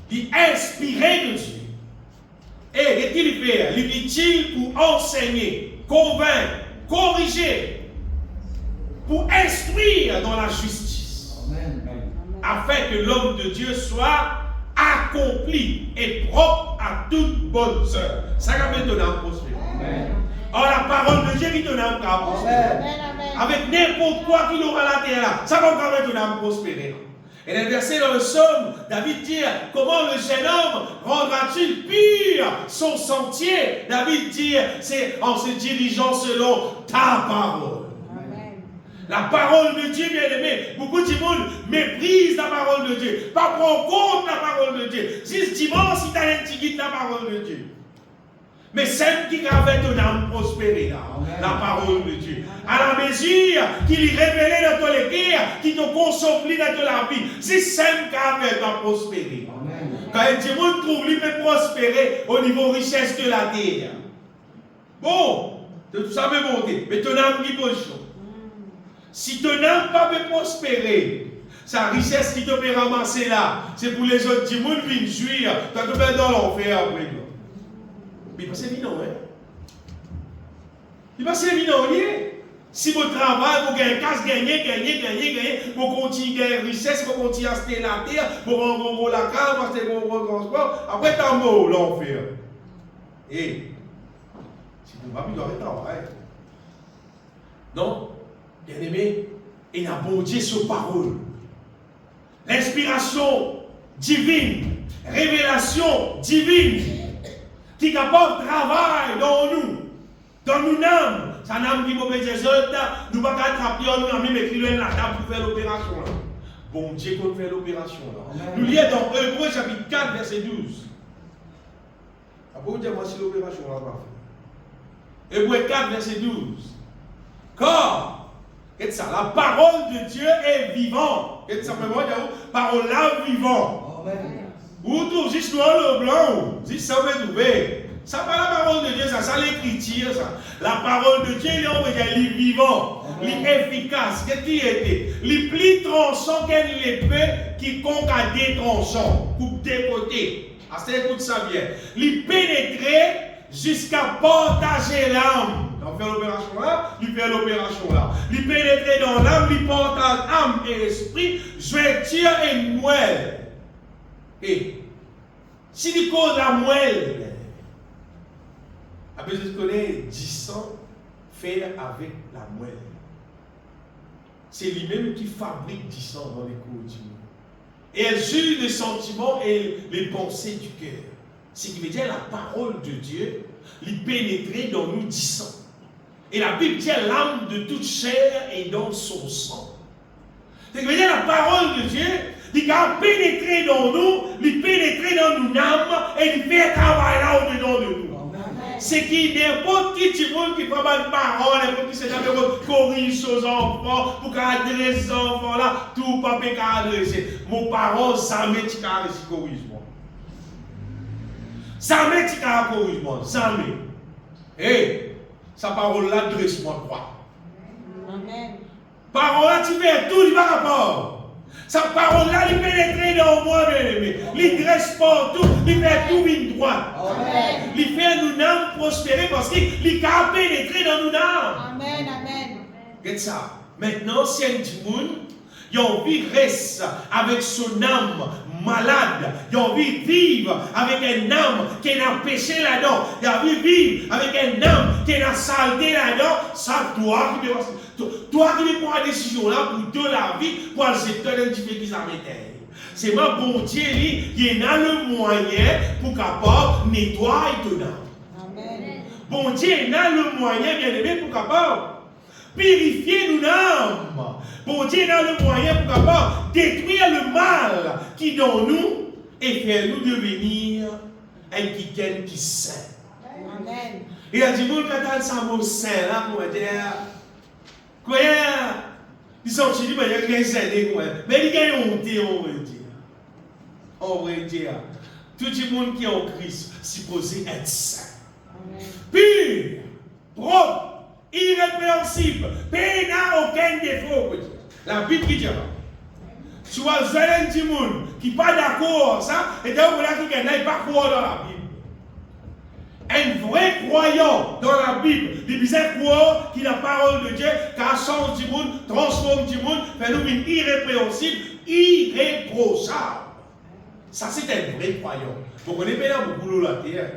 qui est inspirée de Dieu. Et qu'est-ce qu'il fait? Il est utile pour enseigner, convaincre, corriger, pour instruire dans la justice. Amen. Afin que l'homme de Dieu soit accompli et propre à toute bonne œuvre. Ça va mettre ton âme prospère. Or la parole de Dieu qui donne âme prospère. Avec n'importe quoi qu'il aura la terre là, ça va mettre ton âme prospérer. Et dans le verset dans le psaume, David dit, comment le jeune homme rendra-t-il pur son sentier? David dit, c'est en se dirigeant selon ta parole. La parole de Dieu, bien aimé, beaucoup de monde méprise la parole de Dieu, pas prendre compte la parole de Dieu. Si dimanche, si tu as un petit la parole de Dieu. Mais celle qui a fait ton âme prospérer, la parole de Dieu. À la mesure qu'il est révélé dans ton cœur, qui te consomme dans la vie, c'est celle qui a fait ton prospérer. Quand un petit monde trouve lui peut prospérer au niveau richesse de la terre. Bon, tout ça peut monter, mais ton âme qui bouge. Si ton âme pas peut prospérer, sa richesse qui te peut ramasser là, c'est pour les autres qui monde viennent jouir, tu te mets dans l'enfer après. Mais c'est évident, hein? Il va c'est évident, si vous travaillez, vous gagnez casse, gagner, vous continuez à gagner richesse, vous continuez à acheter la terre, vous rencontrez la carte, vous achetez vos transports, après tu as mort l'enfer. Et si vous ne pouvez pas travailler. Donc, bien aimé, il a bon Dieu sur parole. L'inspiration divine, révélation divine, qui est capable de travailler dans nous âmes. Ça n'a pas dit, nous ne pouvons pas attraper, nous n'avons même écrit la table pour faire l'opération. Bon Dieu, qu'on fait l'opération. Nous lisons dans Hébreux chapitre 4, verset 12. Après, vous dites, moi, si l'opération là-bas. Hébreux 4, verset 12. Car, qu'est-ce que ça? La parole de Dieu est vivante. Qu'est-ce que ça peut dire? Parole là vivante. Amen. Vous trouvez juste noir le blanc, si ça veut trouver. Ça pas la parole de Dieu, ça l'écriture, ça. La parole de Dieu, il est vivant, il est efficace. Qu'est-ce qu'il était? Il est plus tranchant qu'elle l'épée quiconque a des tranchants, coupe des côtés. Ah, c'est écoute ça bien. Il pénétrait jusqu'à partager l'âme. On fait l'opération là, il fait l'opération là. Il pénétrait dans l'âme, il partage âme et esprit, jointure et moelle. Et si tu causes la moelle, après je connais 10 ans faire avec la moelle. C'est lui-même qui fabrique 10 ans dans les cours du monde. Et elle juge les sentiments et les pensées du cœur. Ce qui veut dire la parole de Dieu, lui pénétrer dans nous 10 ans. Et la Bible dit l'âme de toute chair est dans son sang. C'est que la parole de Dieu, il a pénétré dans nous, il pénétré dans nos âmes et il fait travail là au-dedans de nous. C'est qui n'importe qui qui prend une parole, n'importe qui c'est d'abord corrige aux enfants, pour qu'adresser aux enfants là, tout pas qu'à adresser. Mon parole, ça met qui corrige moi. Ça met qui corrige moi, ça met. Et sa parole là, dresse-moi quoi. Amen. Parole là, tu fais tout, il va rapport. Sa parole là, il pénètre dans moi, bien-aimé. Il dresse partout, il fait tout une droite. Amen. Il fait nous âmes prospérer parce qu'il a pénétré dans nous âmes. Amen, amen. Regarde ça. Maintenant, si un petit monde, il a envie de rester avec son âme malade, il a envie de vivre avec un âme qui a péché là-dedans, il a envie de vivre avec un âme qui a saleté là-dedans, ça doit toi qui prends la décision là pour de la vie, pour le secteur d'un petit peu qui s'arrête. C'est ma bon Dieu, il a le moyen pour capable nettoyer ton âme. Amen. Bon Dieu, il a le moyen, bien aimé, pour capable purifier nos âmes. Bon Dieu, il a le moyen pour capable détruire le mal qui est dans nous et faire nous devenir un quiquin qui saint. Amen. Et il y a du monde qui a ça mot saint là pour dire. Ils sont chez lui, mais il y a des années, mais il y a une honte, on va dire. On va dire. Tout le monde qui est en Christ, supposé être saint. Pur, propre, irrépréhensible, il n'a aucun défaut. La Bible qui dit, tu vois, un petit monde qui n'est pas d'accord, ça, et donc là, qui n'est pas croire dans la Bible. Un vrai croyant dans la Bible, il disait croire qu'il a la parole de Dieu, car change du monde, transforme du monde, fait nous une irrépréhensible, irréprochable. Ça, c'est un vrai croyant. Vous connaissez pas beaucoup la terre,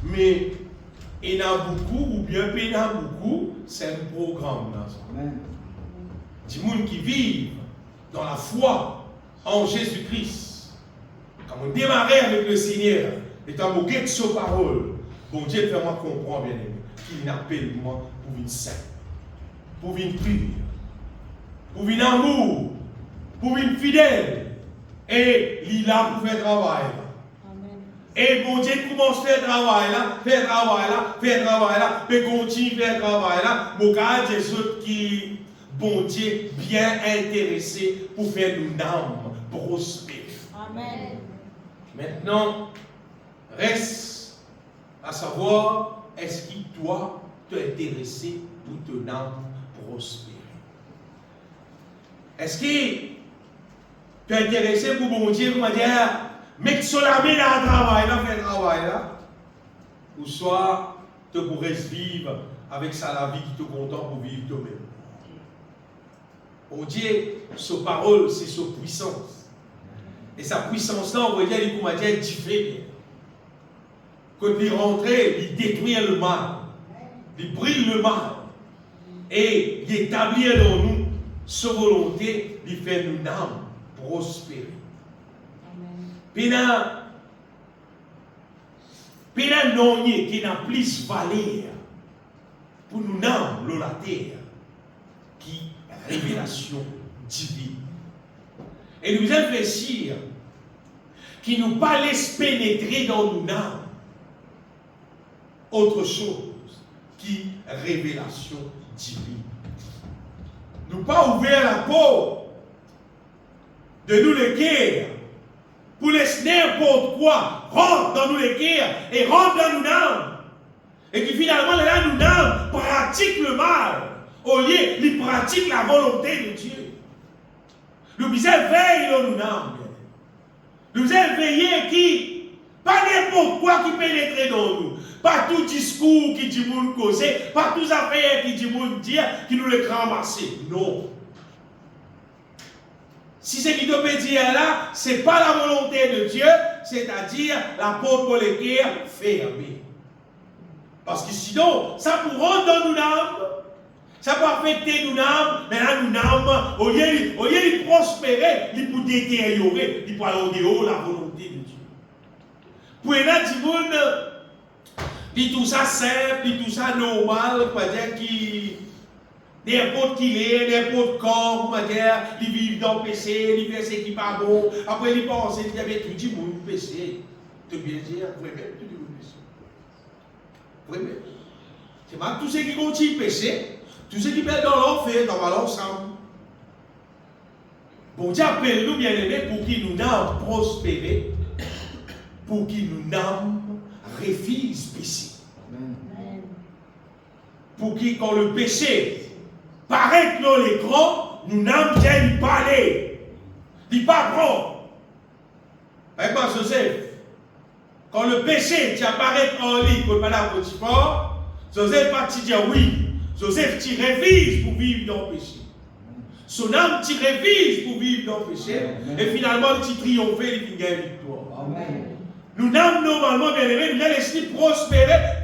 mais il y en a beaucoup, ou bien il y en a beaucoup, c'est un programme. Du monde qui vit dans la foi en Jésus-Christ. Quand on démarre avec le Seigneur, et quand on guette sa parole, bon Dieu fait-moi comprendre, bien aimé, qu'il n'appelle moi pour une sainte, pour une pure, pour une amour, pour une fidèle. Et il est là pour faire travail. Amen. Et bon Dieu commence à faire travail là, faire travail là, faire travail là, mais continue à faire travail là. Mon gars, des autres qui, bon Dieu, bien intéressés pour faire une âme prospérer. Amen. Maintenant, reste à savoir, est-ce qu'il doit t'intéresser pour ton âme prospérer? Est-ce qu'il t'es intéressé pour bon Dieu, comment dire, mettre sur la main dans le travail, là, faire le travail là? Ou soit, tu pourrais vivre avec ça la vie qui te content pour vivre toi-même. Bon Dieu, sa parole, c'est sa puissance. Et sa puissance là, on va dire, il comment dire, différent. Quand il rentre, il détruit le mal, il brille le mal, et il établit dans nous sa volonté, il fait nous âme prospérer. Puis là, non, qui n'a plus valeur pour nous âme, la terre, qui révélation divine. Et nous investir, qui nous pas laisse pénétrer dans nos âmes autre chose qui révélation divine. Nous pas ouvert la porte de nous les guerres pour laisser n'importe quoi rentre dans nous les guerres et rentre dans nos âmes. Et qui finalement, là, nous âmes pratique le mal au lieu de pratique la volonté de Dieu. Nous disons veille dans nos âmes. Nous avons veillé qui, pas n'importe quoi qui pénètre dans nous. Pas tout discours qui dit nous causer, pas tout affaires qui dit nous dire, qui nous les ramasser. Non. Si c'est qui te peut dire là, ce n'est pas la volonté de Dieu, c'est-à-dire la porte pour les guerres fermée. Parce que sinon, ça peut rentrer dans nos âmes, ça peut affecter nos âmes, mais là, nos âmes, au lieu de prospérer, il peut détériorer, il peut aller au dehors la volonté de Dieu. Pour là, du monde, Puis tout ça simple, puis tout ça normal, on va dire qui n'importe qui est, n'importe quand, on va dire, ils vivent dans le péché, ils font ce qui n'est pas bon. Après, ils pensent qu'il y avait tout le monde péché. Tu veux bien dire, vraiment, tout le monde péché. Vraiment. C'est pas tous ceux qui continuent péché, tous ceux qui perdent dans l'enfer, dans l'ensemble. Bon Dieu appelle nous bien aimés pour qu'il nous n'aime prospérer, pour qu'il nous n'aime refuse péché. Pour qu'il, quand le péché paraît dans l'écran, nous n'aime bien parler. Il pas prendre. Avec moi, Joseph, quand le péché apparaît en ligne contre Madame Potiphar, Joseph va te dire oui. Joseph t'y refuse pour vivre dans le péché. Son âme t'y refuse pour vivre dans le péché. Et finalement, il t'y triomphe, il gagne victoire. Amen. Nous n'avons normalement, bien aimé, nous allons laisser prospérer,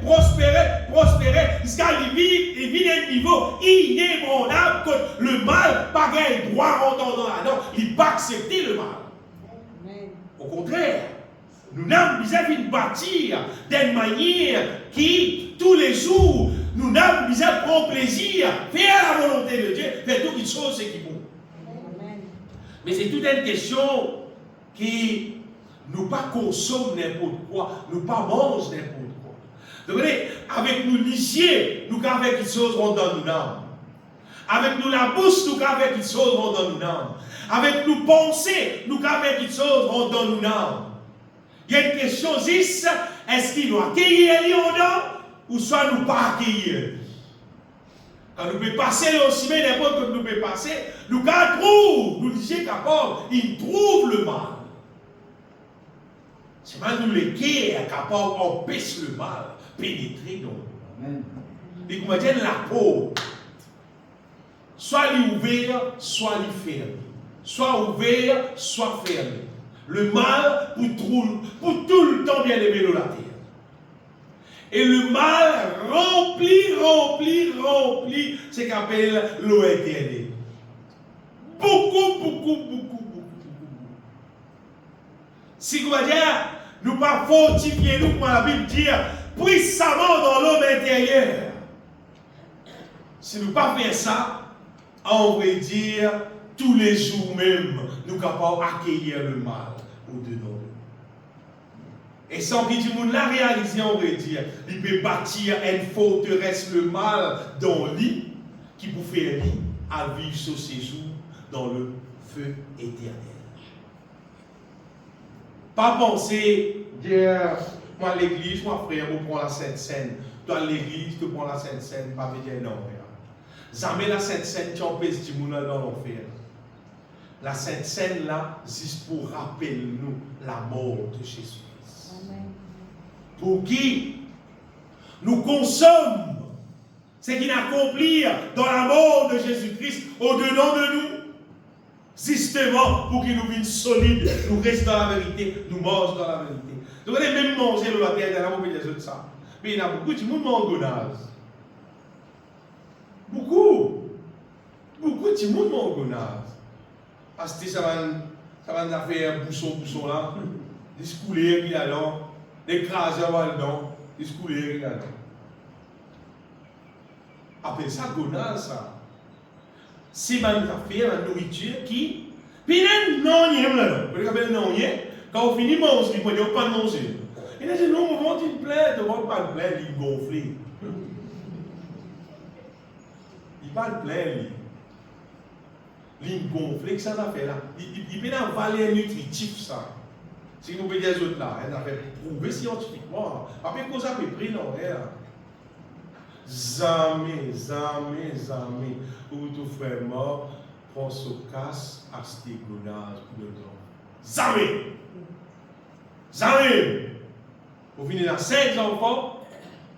jusqu'à il vit à un niveau inébranlable que le mal, pas gagne droit rentrer dans la norme, il pas accepter le mal. Amen. Au contraire, nous n'avons besoin de bâtir d'une manière qui, tous les jours, nous n'avons besoin de prendre plaisir, faire la volonté de Dieu, faire toutes les choses qui vont. Mais c'est toute une question qui nous pas consomme n'importe quoi, nous pas mange n'importe quoi. Donc, avec nous lisier, nous avons quelque chose dans nous âme. Avec nous la bouche, nous avons quelque chose dans nous âme. Avec nous penser, nous avons quelque chose dans nous âme. Il y a une question, est-ce qu'il nous accueillir ou soit nous pas accueillir? Quand nous pouvons passer aussi bien n'importe que nous pouvons passer, nous trouvons, nous disons capable, il trouve le mal. C'est mal nous les qui est capable d'empêcher le mal, pénétrer dans nous. Et comment dire la peau, soit il ouvert, soit il fermé. Soit ouvert, soit fermé. Le mal pour tout le temps bien aimé de la terre. Et le mal remplit ce qu'on appelle l'eau éternelle. Beaucoup. Si vous dire, nous pas fortifier nous, comme la Bible dit, puissamment dans l'homme intérieur. Si nous pas faire ça, on va dire, tous les jours même, nous sommes capables d'accueillir le mal au-dedans de nous. Et sans que tout le monde l'a réalisé, on va dire, il peut bâtir une forteresse, le mal dans lui, qui peut faire lui à vivre ce séjour dans le feu éternel. Pas penser, dire, moi l'église, moi frère, on prend la Sainte Seine. Toi l'église, tu prends la Sainte Seine, pas dire non, frère. Jamais la Sainte Seine, tu empêches du monde dans l'enfer. La Sainte Seine là, juste pour rappeler nous la mort de Jésus. Amen. Pour qui nous consomme ce qu'il accomplit dans la mort de Jésus-Christ au-dedans de nous. Justement, pour qu'il nous vienne solide, nous reste dans la vérité, nous mange dans la vérité. Donc, on est même manger le la terre, on peut dire ça. Mais il y a beaucoup de monde mangonase. Beaucoup de monde mangonase. Parce que ça va faire bousson là, des scouler qui là-dedans, des craseurs là-dedans, des scouler qui là-dedans. Appelle ça gonase, ça. C'est une affaire, la nourriture qui. Puis non, il y a là. Vous savez, non, il y a. Quand on finit de manger, il ne faut pas manger. Il a dit non, on va une plainte, on va pas de plainte, il gonfle. Il pas de plainte, il gonfle, ça a fait là. Il peut avoir une valeur nutritive, ça. Si vous pouvez dire les autres là, elle a fait prouver scientifiquement. Après, qu'on a pris non, jamais, où tout frère mort, prend son casse à stégonage pour le temps. Jamais. Vous venez dans 5 enfants,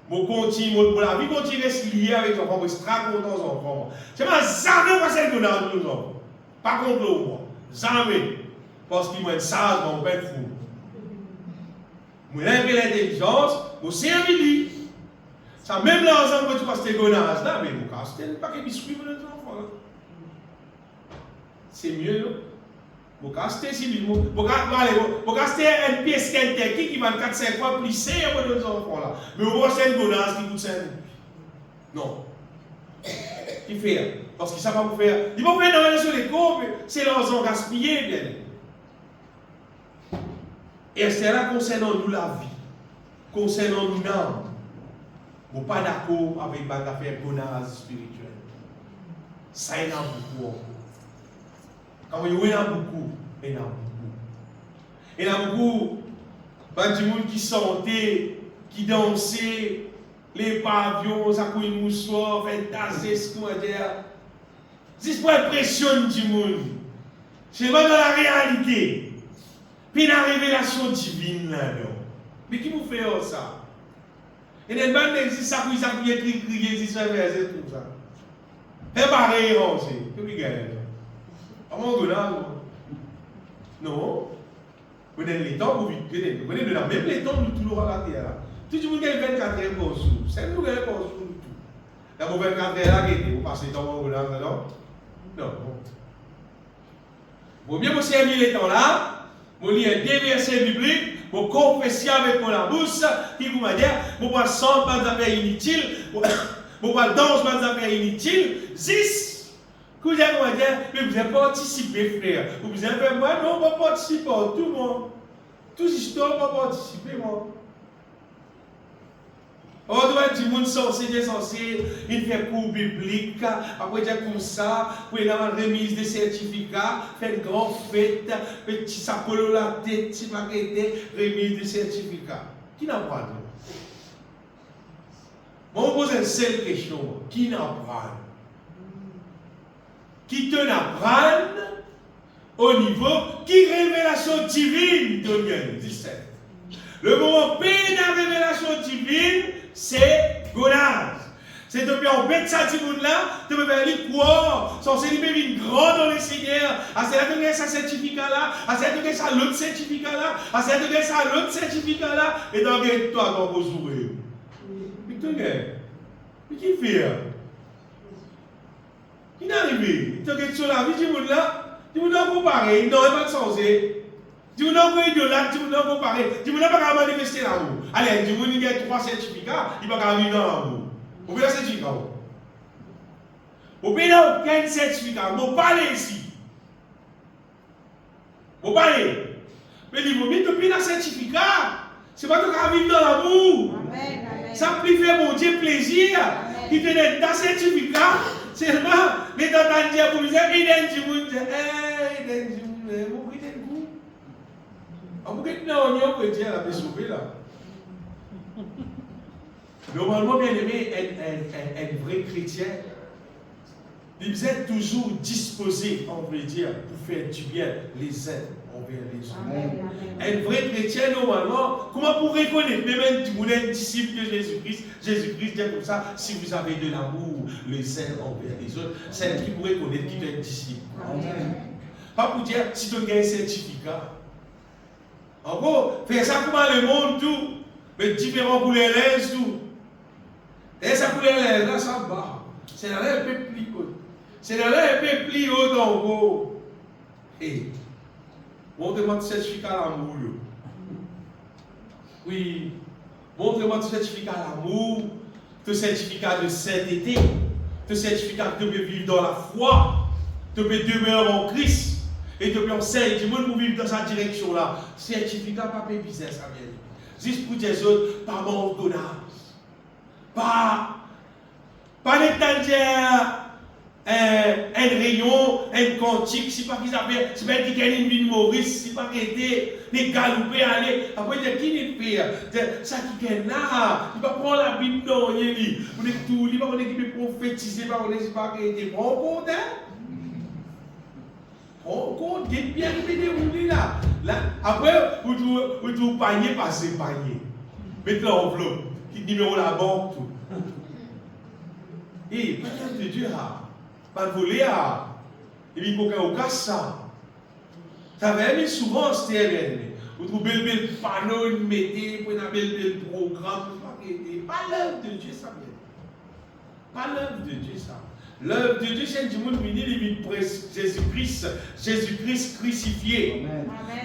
vous continuez, la vie continue à se lier avec les enfants, vous êtes très contents aux enfants. C'est pas jamais passer le dans nos enfants. Pas contre le moi. Jamais. Parce qu'il m'a sage, mon père fou. Moi, j'ai l'intelligence, vous servez. Ça, même là, ensemble, tu passes tes gonazes là, mais vous cassez pas que biscuit pour les enfants. C'est mieux, Pour acheter 6 000, pour acheter une pièce qui va 4-5 fois plus cher pour nos enfants là. Mais vous achetez une gonasse qui coûte 5 000. Non. Qui fait? Parce qu'ils ne savent pas vous faire. Ils vont faire dans sur les courbes, c'est leurs ont gaspillé, bien. Et c'est là concernant nous la vie, concernant nous l'âme. Vous n'êtes pas d'accord avec l'affaire gonasse spirituelle. Ça y en a beaucoup. Quand il y en a beaucoup, il y en a beaucoup. Il y en a beaucoup, des gens qui chantaient, qui dansaient, les pavillons, ça couille moussoir, fait tasser, ce qu'on va dire. C'est pour impressionner du monde. C'est pas dans la réalité. Puis la révélation divine là-dedans. Mais qui vous fait ça? Et les bandes existe ça pour ça crier, c'est ça, verset, tout ça. C'est pareil, c'est. Qu'est-ce qui gagne? Non. Vous avez les temps pour vite. Vous avez même les temps pour toujours à la terre. Tout le monde gagne 24 heures par jour. C'est nous qui gagnons par jour. La 24 heures là, vous passez le temps pour là, non. Vous bien vous servir les temps là, vous lire des versets bibliques, vous confesser avec mon la bouche, qui vous va dire, vous ne sans pas d'affaires inutiles, vous ne danser pas d'affaires inutiles, 6. Vous allez dire, mais vous avez participé, frère. Vous avez fait, moi, non, on va participer, tout le monde. Tous les histoires vont participer, moi. On doit dire, monde censé, il fait cours biblique, après dire comme ça, pour aller dans la remise des certificats, faire une grande fête, petit sapolo la tête, petit maquette, remise des certificats. Qui n'a pas de? Moi, on pose une seule question. Qui n'a pas? Qui te n'apprenne au niveau qui révélation divine de 17. Le moment P de la révélation divine, c'est Gonas. C'est depuis en bête ça, ce monde-là, tu peux faire les quoi, censé libérer une grande dans le Seigneur, à cette degré ça certificat-là, à cette degré ça l'autre certificat-là, à cette degré ça l'autre certificat-là, et dans toi, dans vos oreilles. Mais tu regardes, mais qui fait? Qui n'est arrivé? Tu regardes sur la vie du monde-là, tu ne peux pas comparer, non, il n'est pas censé. Tu ne peux pas idolâtre, tu ne peux pas comparer, tu ne peux pas manifester là-haut. Allez, tu veux dire 3 certificats, il ne va pas venir dans là-haut. Vous pouvez un certificat. Vous pouvez aucun certificat. Vous parlez ici. Vous parlez. Mais il faut bien depuis un certificat. Ce n'est pas que vivre dans l'amour. Ça peut faire mon Dieu plaisir. Qui te donne un certificat. Seulement, les gens qui disent pour vous, il donne du monde. Il donne du monde. Vous prenez le coup. Vous prenez l'oignon que Dieu a sauvé là. Normalement, bien aimé, un vrai chrétien, ils êtes toujours disposés, on veut dire, pour faire du bien les uns envers les autres. Un vrai chrétien, normalement, comment vous reconnaître, même si vous êtes disciple de Jésus-Christ, Jésus-Christ dit comme ça, si vous avez de l'amour les uns envers les autres, c'est qui vous reconnaître qui est disciple. Pas pour dire, si tu as un certificat. En gros, faire ça comment le monde, tout, mais différent pour les lèvres, tout. Et ça pour les lèvres, là, ça va. C'est là un peu plus haut. C'est là un peu plus haut en gros. Et, montrez-moi le certificat à l'amour. Oui, montrez-moi le certificat à l'amour, le certificat de sainteté, le certificat que tu peux vivre dans la foi, tu peux demeurer en Christ, et tu peux enseigner du monde pour vivre dans sa direction là. Certificat, pas de business, ça vient. Juste pour les autres, pas mon donnage. Pas l'étagère, un rayon, un cantique, si pas qu'ils appellent, si pas qu'ils gagnent une ville Maurice, si pas qu'ils étaient les galouper, aller. Après, il y a qui les fait? Ça qui gagne là, il va prendre la Bible dans le lit. On est tout, il va prendre l'équipe prophétiser, on est pas qu'ils étaient bons compte, on compte, il est bien déroulé là. Après, vous trouvez panier, passer panier. Mettez l'enveloppe, qui numéro la banque, tout. Et pas de Dieu, pas de voler, et puis il faut qu'on casse ça. Ça va aimer souvent, c'était vous trouvez le bel panneau, vous mettez, vous avez le bel programme, pas l'œuvre de Dieu, ça vient. Pas l'œuvre de Dieu, ça. L'œuvre de Dieu, c'est du monde venu, il vient Jésus-Christ crucifié.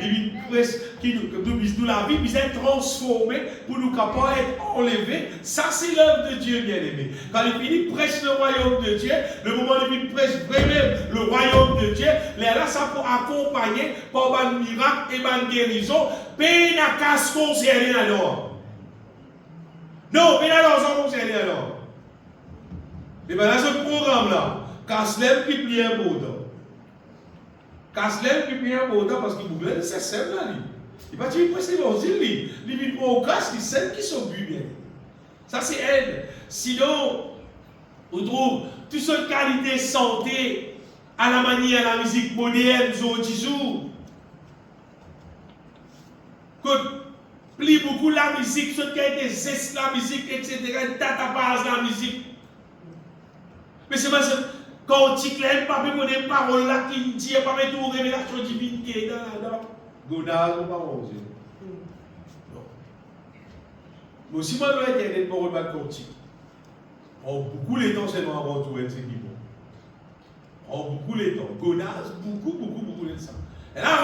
Il vient presque, qui nous la vie, il est transformé pour nous capables d'être enlevés. Ça, c'est l'œuvre de Dieu, bien-aimé. Quand il finit prêche le royaume de Dieu, le moment où il prêche vraiment le royaume de Dieu, là, ça pour accompagner par un miracle et une guérison, pays n'a qu'à se concerner alors. Non, mais alors, ça concerne alors. Et bien dans ce programme-là, Kaslem qui plie un beau temps. Kaslem qui plie un beau temps parce qu'il voulait, c'est simple là. Il va dire, presque l'évangile, il vit pour grâce, il sait qui sont bien. Ça c'est elle. Sinon, on trouve toute cette qualité santé à la manière de la musique moderne, jour du jour. Plie beaucoup la musique, ce qui a été zeste la musique, etc. Tata base la musique. Mais c'est parce que quand tu claires, pas pour des paroles là qui disent, pas mettre une révélation divine qui est là-dedans. Godard ou pas rose. Non. Mais si moi je vais être parole de quantique, beaucoup les temps seulement avant tout être qui bon. Beaucoup les temps. Godard, beaucoup de ça. Et là,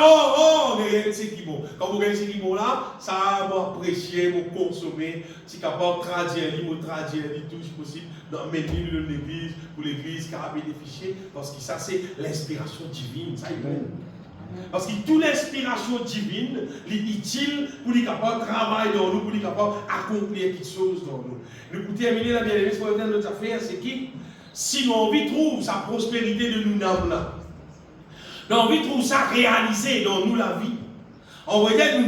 c'est qui bon. Quand vous regardez ce qui bon là, ça va apprécier, vous consommer, si capable de traduire, tout si possible, dans mes livres de l'église, pour l'église qui a bénéficié, parce que ça c'est l'inspiration divine, ça est bon. Parce que toute l'inspiration divine est utile pour les capables de travailler dans nous, pour les capables d'accomplir quelque chose dans nous. Nous pour terminer la bien-aimée, ce qu'on va notre affaire, c'est qui, si nous envie trouve sa prospérité de nous là. Nous envie trouve ça réalisé dans nous la vie. On va dire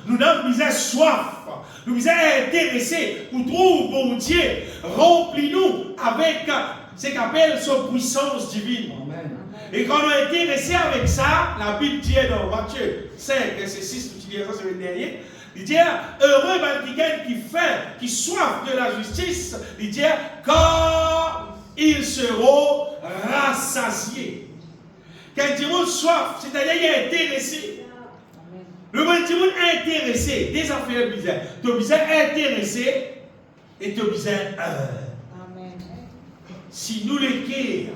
nous avons soif, nous sommes intéressés pour trouver bon Dieu, remplis-nous avec ce qu'on appelle sa puissance divine. Amen. Et quand on est intéressé avec ça, la Bible dit dans Matthieu 5, verset 6, tu dis ça c'est le dernier, il dit heureux quelqu'un qui soif de la justice, il dit car ils seront rassasiés. Quand il dit soif, c'est-à-dire qu'il est intéressé. Le monde dit intéressé, des affaires bizarres. Tu es bizarre intéressé et tu es bizarre Amen. Si nous les cœurs,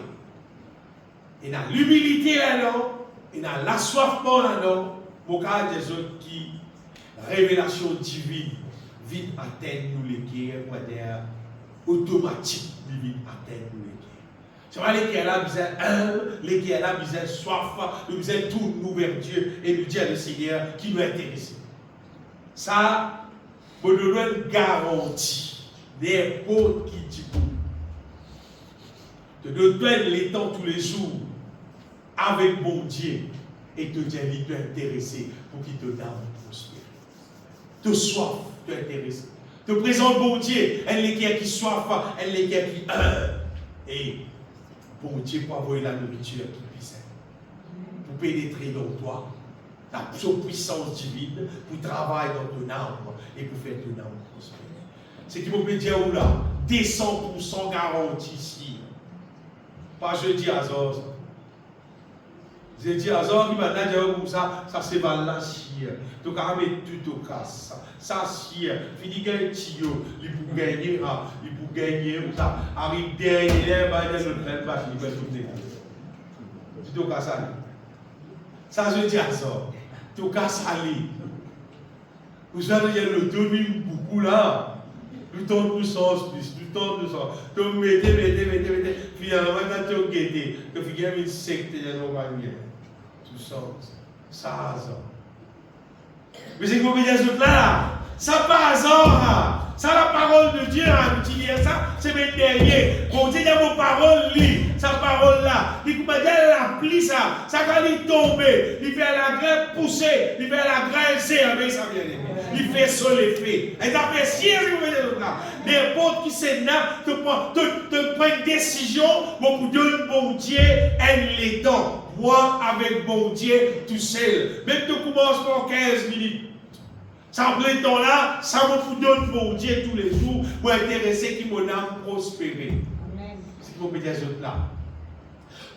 et dans l'humilité là-dedans, et dans l'assoiffement là-dedans, pour qu'il des autres qui, révélation divine, vite atteindre nous les cœurs, pour dire automatique, vite atteindre nous les cœurs. C'est vrai, les cœurs là, bizarre les cœurs là, bizarre soif, nous bizarre tout nous vers Dieu et nous dire le Seigneur qui nous intéresse. Ça, pour nous donner une garantie des potes qui disent de nous donner les temps tous les jours avec bon Dieu et te dire qu'il te intéressé pour qu'il te donne prospérer. Te soif, te intéressé. Te présente bon Dieu, elle les cœurs qui soif, elle les cœurs qui et bon Dieu pour avoir la nourriture qui puisse pour pénétrer dans toi, la puissance divine, pour travailler dans ton âme et pour faire ton âme prospérer. C'est qui peut dire où là, des 100% garantie ici. Pas je dis à Zor. Je dis à Zor qui m'a dit comme ça c'est mal la chie. Donc à mettre tout au casse. Ça chie, fini gagner tio, il pour gagner, ou ça arrive derrière, bah il y a notre train pas il va tout découvrir. Tout au casse aller. Ça je dis à Zor. Tout casse aller. Vous allez le donner beaucoup là. Tout temps de sens plus, tout temps de sens. Tu mettez. Finalement, quand tu as guetté, tu as fait une secte de nos manières. Tout sens. Ça, mais c'est qu'on veut dire ce là. Ça pas hasard. Ça, la parole de Dieu a utilisé ça. C'est mes derniers. Bon Dieu, il y a vos paroles, lit. Sa parole là. Il va dire, elle applique ça. Ça, quand il tombe, il fait la graine pousser. Il fait la graine servir, ça vient d'aimer. Il fait son effet. Et d'après si vous voyez là, n'importe qui c'est là, te prend une décision, pour donner bon Dieu, elle les donne. Moi, avec bon Dieu, tout seul. Même tu commences pour 15 minutes. Ça me temps là, ça me donne bon Dieu tous les jours pour intéresser qui mon âme prospérer. C'est pour me dire là.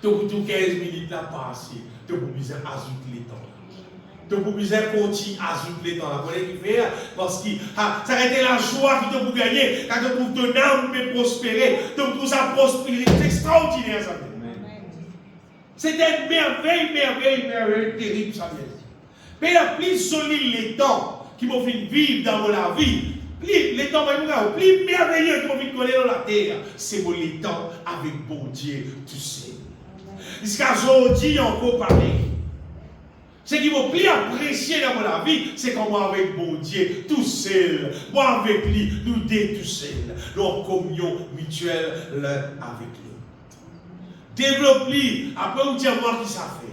Tu pour 15 minutes là passer, tu pour besoin ajouter les temps. Tu pour besoin continuer à ajouter les temps. Vous voyez ce qu'il fait? Parce que ça a été la joie qui te pour gagner, quand tu pour ton âme peut prospérer, tu pour sa prospérité. extraordinaire, ça. C'est une merveille terrible, ça. Mais la plus solide les temps qui m'ont fait vivre dans la vie, les temps plus merveilleux qui m'ont fait connaître dans la terre, c'est les temps avec bon Dieu tout seul. Jusqu'à aujourd'hui, encore pareil. Ce qui m'a plus apprécié dans la vie, c'est qu'on moi avec bon Dieu tout seul. Moi avec lui, nous deux tout seuls. Nous en communion mutuelle l'un avec lui. Développe-lui. Après, vous dites moi qui ça fait.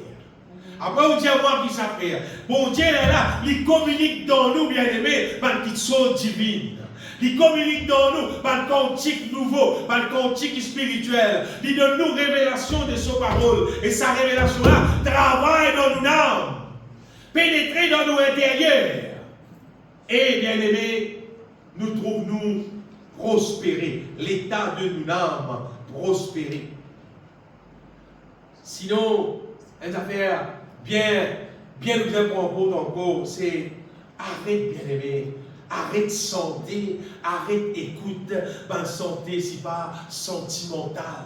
Après, vous dites moi qui ça fait. Bon Dieu est là, il communique dans nous, bien aimés, par une chose divine. Il communique dans nous par un cantique nouveau, par un cantique spirituel. Il donne nous révélation de sa parole. Et sa révélation-là travaille dans nos âmes, pénétrer dans nos intérieurs. Et, bien aimés, nous trouvons-nous prospérer. L'état de nos âmes prospérer. Sinon, une affaire bien nous important encore, c'est arrête, bien aimé. Arrête santé, arrête écoute, bonne santé, c'est pas sentimental.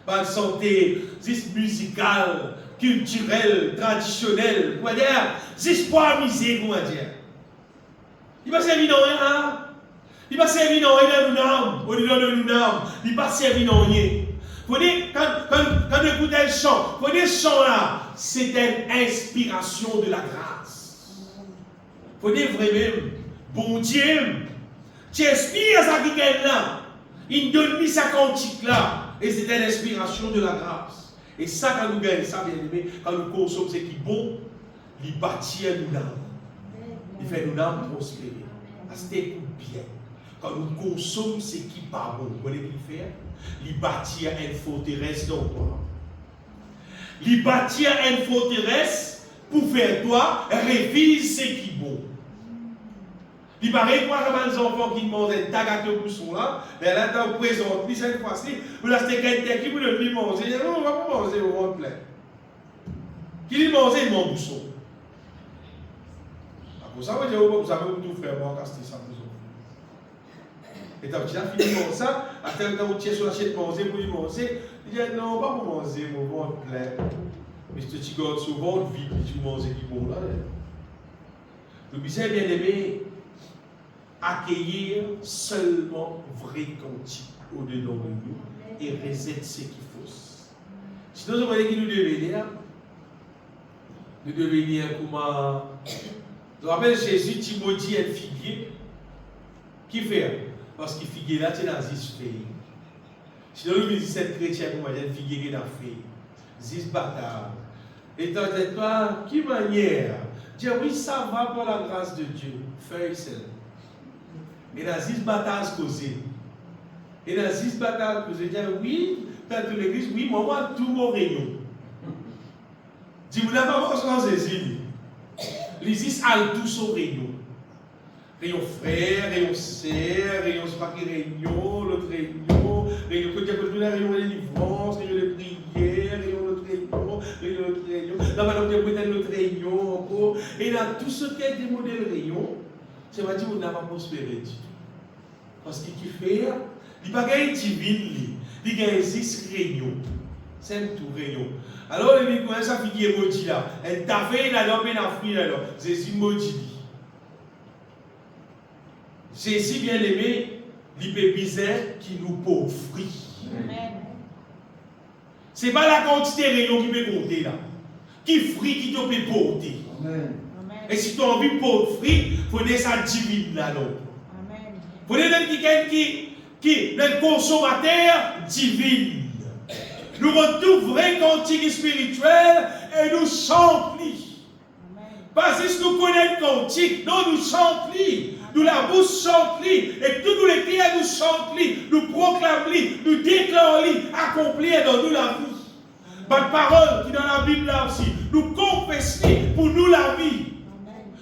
Bonne santé, c'est musical, culturel, traditionnel, quoi dire, c'est pas misé, comment dire. Il va servir dans rien, il va servir dans rien de nous, au-delà de nous, il va servir dans rien. Vous voyez, quand vous écoutez le chant, vous voyez ce chant-là, c'est une inspiration de la grâce. Vous voyez vraiment, bon Dieu, tu inspires ça qui est là, il donne lui sa cantique là, et c'est une inspiration de la grâce. Et ça, quand nous gagnons ça, bien aimé, quand nous consommons ce qui est bon, il bâtit nous âme. Il fait nous âme prospérer. C'était bien. Quand nous consommons ce qui n'est pas bon, vous voyez ce qu'il fait? Il bâtit une forteresse dans toi. Il bâtit une forteresse pour faire toi révise ce qui est bon. Il paraît quoi comme les enfants qui demandent un tag à ce bousson là, mais là, tu présentes, puis cette fois-ci, vous l'achetez quelqu'un qui vous le dit manger, non, on va pas manger au ventre plein. Qui dit manger mon bousson? Pour ça, vous savez où tout frère, moi, casser ça, bousson. Et quand tu as fini comme ça, à tel temps où tu es sur la chaîne manger pour lui manger, il dit non, pas pour manger, mon ventre plein. Mais si tu gardes sur ventre vide, tu manges qui bon là. Le bizarre bien aimé, accueillir seulement vrai cantique au-dedans de nous et reset ce qui fausse. Sinon, vous voyez qui nous devenir comment. Je me rappelle Jésus, Timothée et figuier. Qui fait? Parce que figuier là, c'est dans Zis fait. Sinon, nous disons cette chrétien, comment dire, figuier qui est dans fait. Zis bâtard. Et tant que toi, qui manière? Dire oui, ça va par la grâce de Dieu. Feuille seul. Et dans 6 batailles causées. Et dans 6 batailles causées, dire oui, dans l'église, oui, moi, tout mon rayon. Dis, vous n'avez pas besoin de Jésus. Les 6 ont tous au rayon. Rayon frère, rayon sœur, rayon c'est pas qui rayon, l'autre rayon, rayon côté rayon de délivrance, rayon de prière, rayon de rayon, rayon de rayon. Là, maintenant, vous avez notre rayon encore. Et dans tout ce qui est des modèles rayon, c'est pas dire qu'on n'a pas prospéré du tout. Parce qu'il fait, il n'y a pas de divine, il y a 6 rayons. C'est un tout rayon. Alors, il dit, ça fait qu'il est maudit là. Elle t'a fait, il a l'homme et la fruit là. Jésus maudit. Jésus bien aimé, il peut bizarre qui nous pauvre. Ce n'est pas la quantité de rayons qui peut compter là. Qui fruit qui te peut porter. Amen. Et si tu as envie de porter fruit, il faut que ça divine là. Il faut que quelqu'un qui est un consommateur divine. Nous retrouvons vrai cantique spirituel et nous chantons. Parce que nous connaissons le cantique, non, nous chantons. Nous la bouche chante et tous les prières nous chantent, nous proclamons, nous déclarons, accomplir dans nous la vie. Bonne parole qui dans la Bible là aussi, nous confessons pour nous la vie.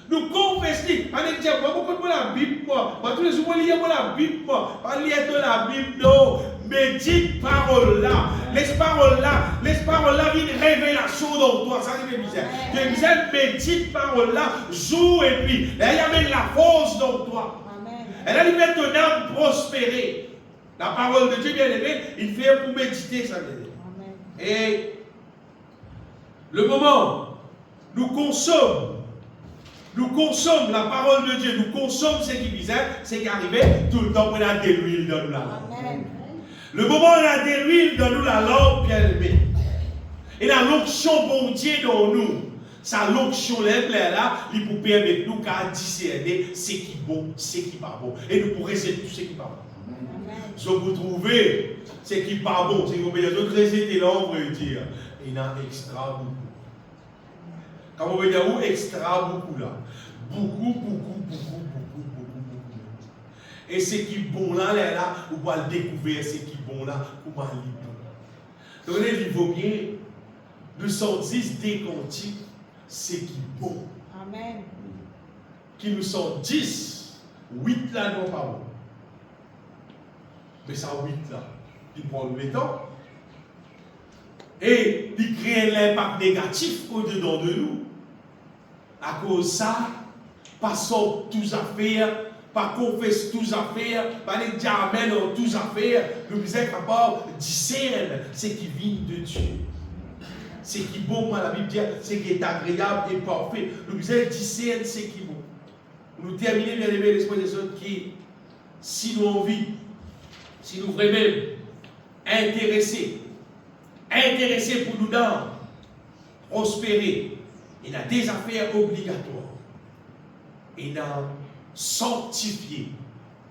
Nous confessons. On dit, pourquoi la Bible, moi, tous les jours, je lis la Bible, moi, pas lire de la Bible, non. Médite parole là. Laisse parole là, une révélation dans toi. Ça, c'est misère. Tu misère, médite parole là, joue et puis, elle amène la force dans toi. Elle a lui met ton âme prospérer. La parole de Dieu, bien aimé, il fait pour méditer ça. Et le moment, nous consommons la parole de Dieu, nous consommons ce qui visait, c'est qu'arrivait tout le temps on a de l'huile dans nous la lampe. Le moment où on a de l'huile dans nous la lampe, bien aimé, et la l'onction bon Dieu dans nous, sa l'onction là, il pour permettre nous qu'à discerner ce qui est bon, ce qui n'est pas bon. Et nous pourrons essayer tout ce qui n'est pas bon. Si vous trouvez ce qui n'est pas bon, c'est que vous pouvez résister là, on peut dire, il y a extra beaucoup. Quand on veut dire où extra beaucoup là, beaucoup. Et ce qui est bon là, vous pouvez le découvrir, ce qui est bon là, vous pouvez le lire. Donc il vaut bien nous sortir des cantiques, ce qui est bon. Amen. Qui nous sont 10, 8 là non pas bon. Mais ça 8 là, il prend le temps. Et il crée l'impact négatif au-dedans de nous. À cause de ça, pas sort tous affaires, pas confesse tous affaires, pas les dire amen en tous affaires, nous sommes capables de discerner ce qui vient de Dieu. Ce qui est bon, la Bible dit, ce qui est agréable et parfait. Nous sommes discerner ce qui est bon. Nous terminons, bien aimé, l'esprit des autres qui, si nous envie, si nous vraiment intéressés pour nous dans prospérer, il y a des affaires obligatoires. Il y a sanctifié,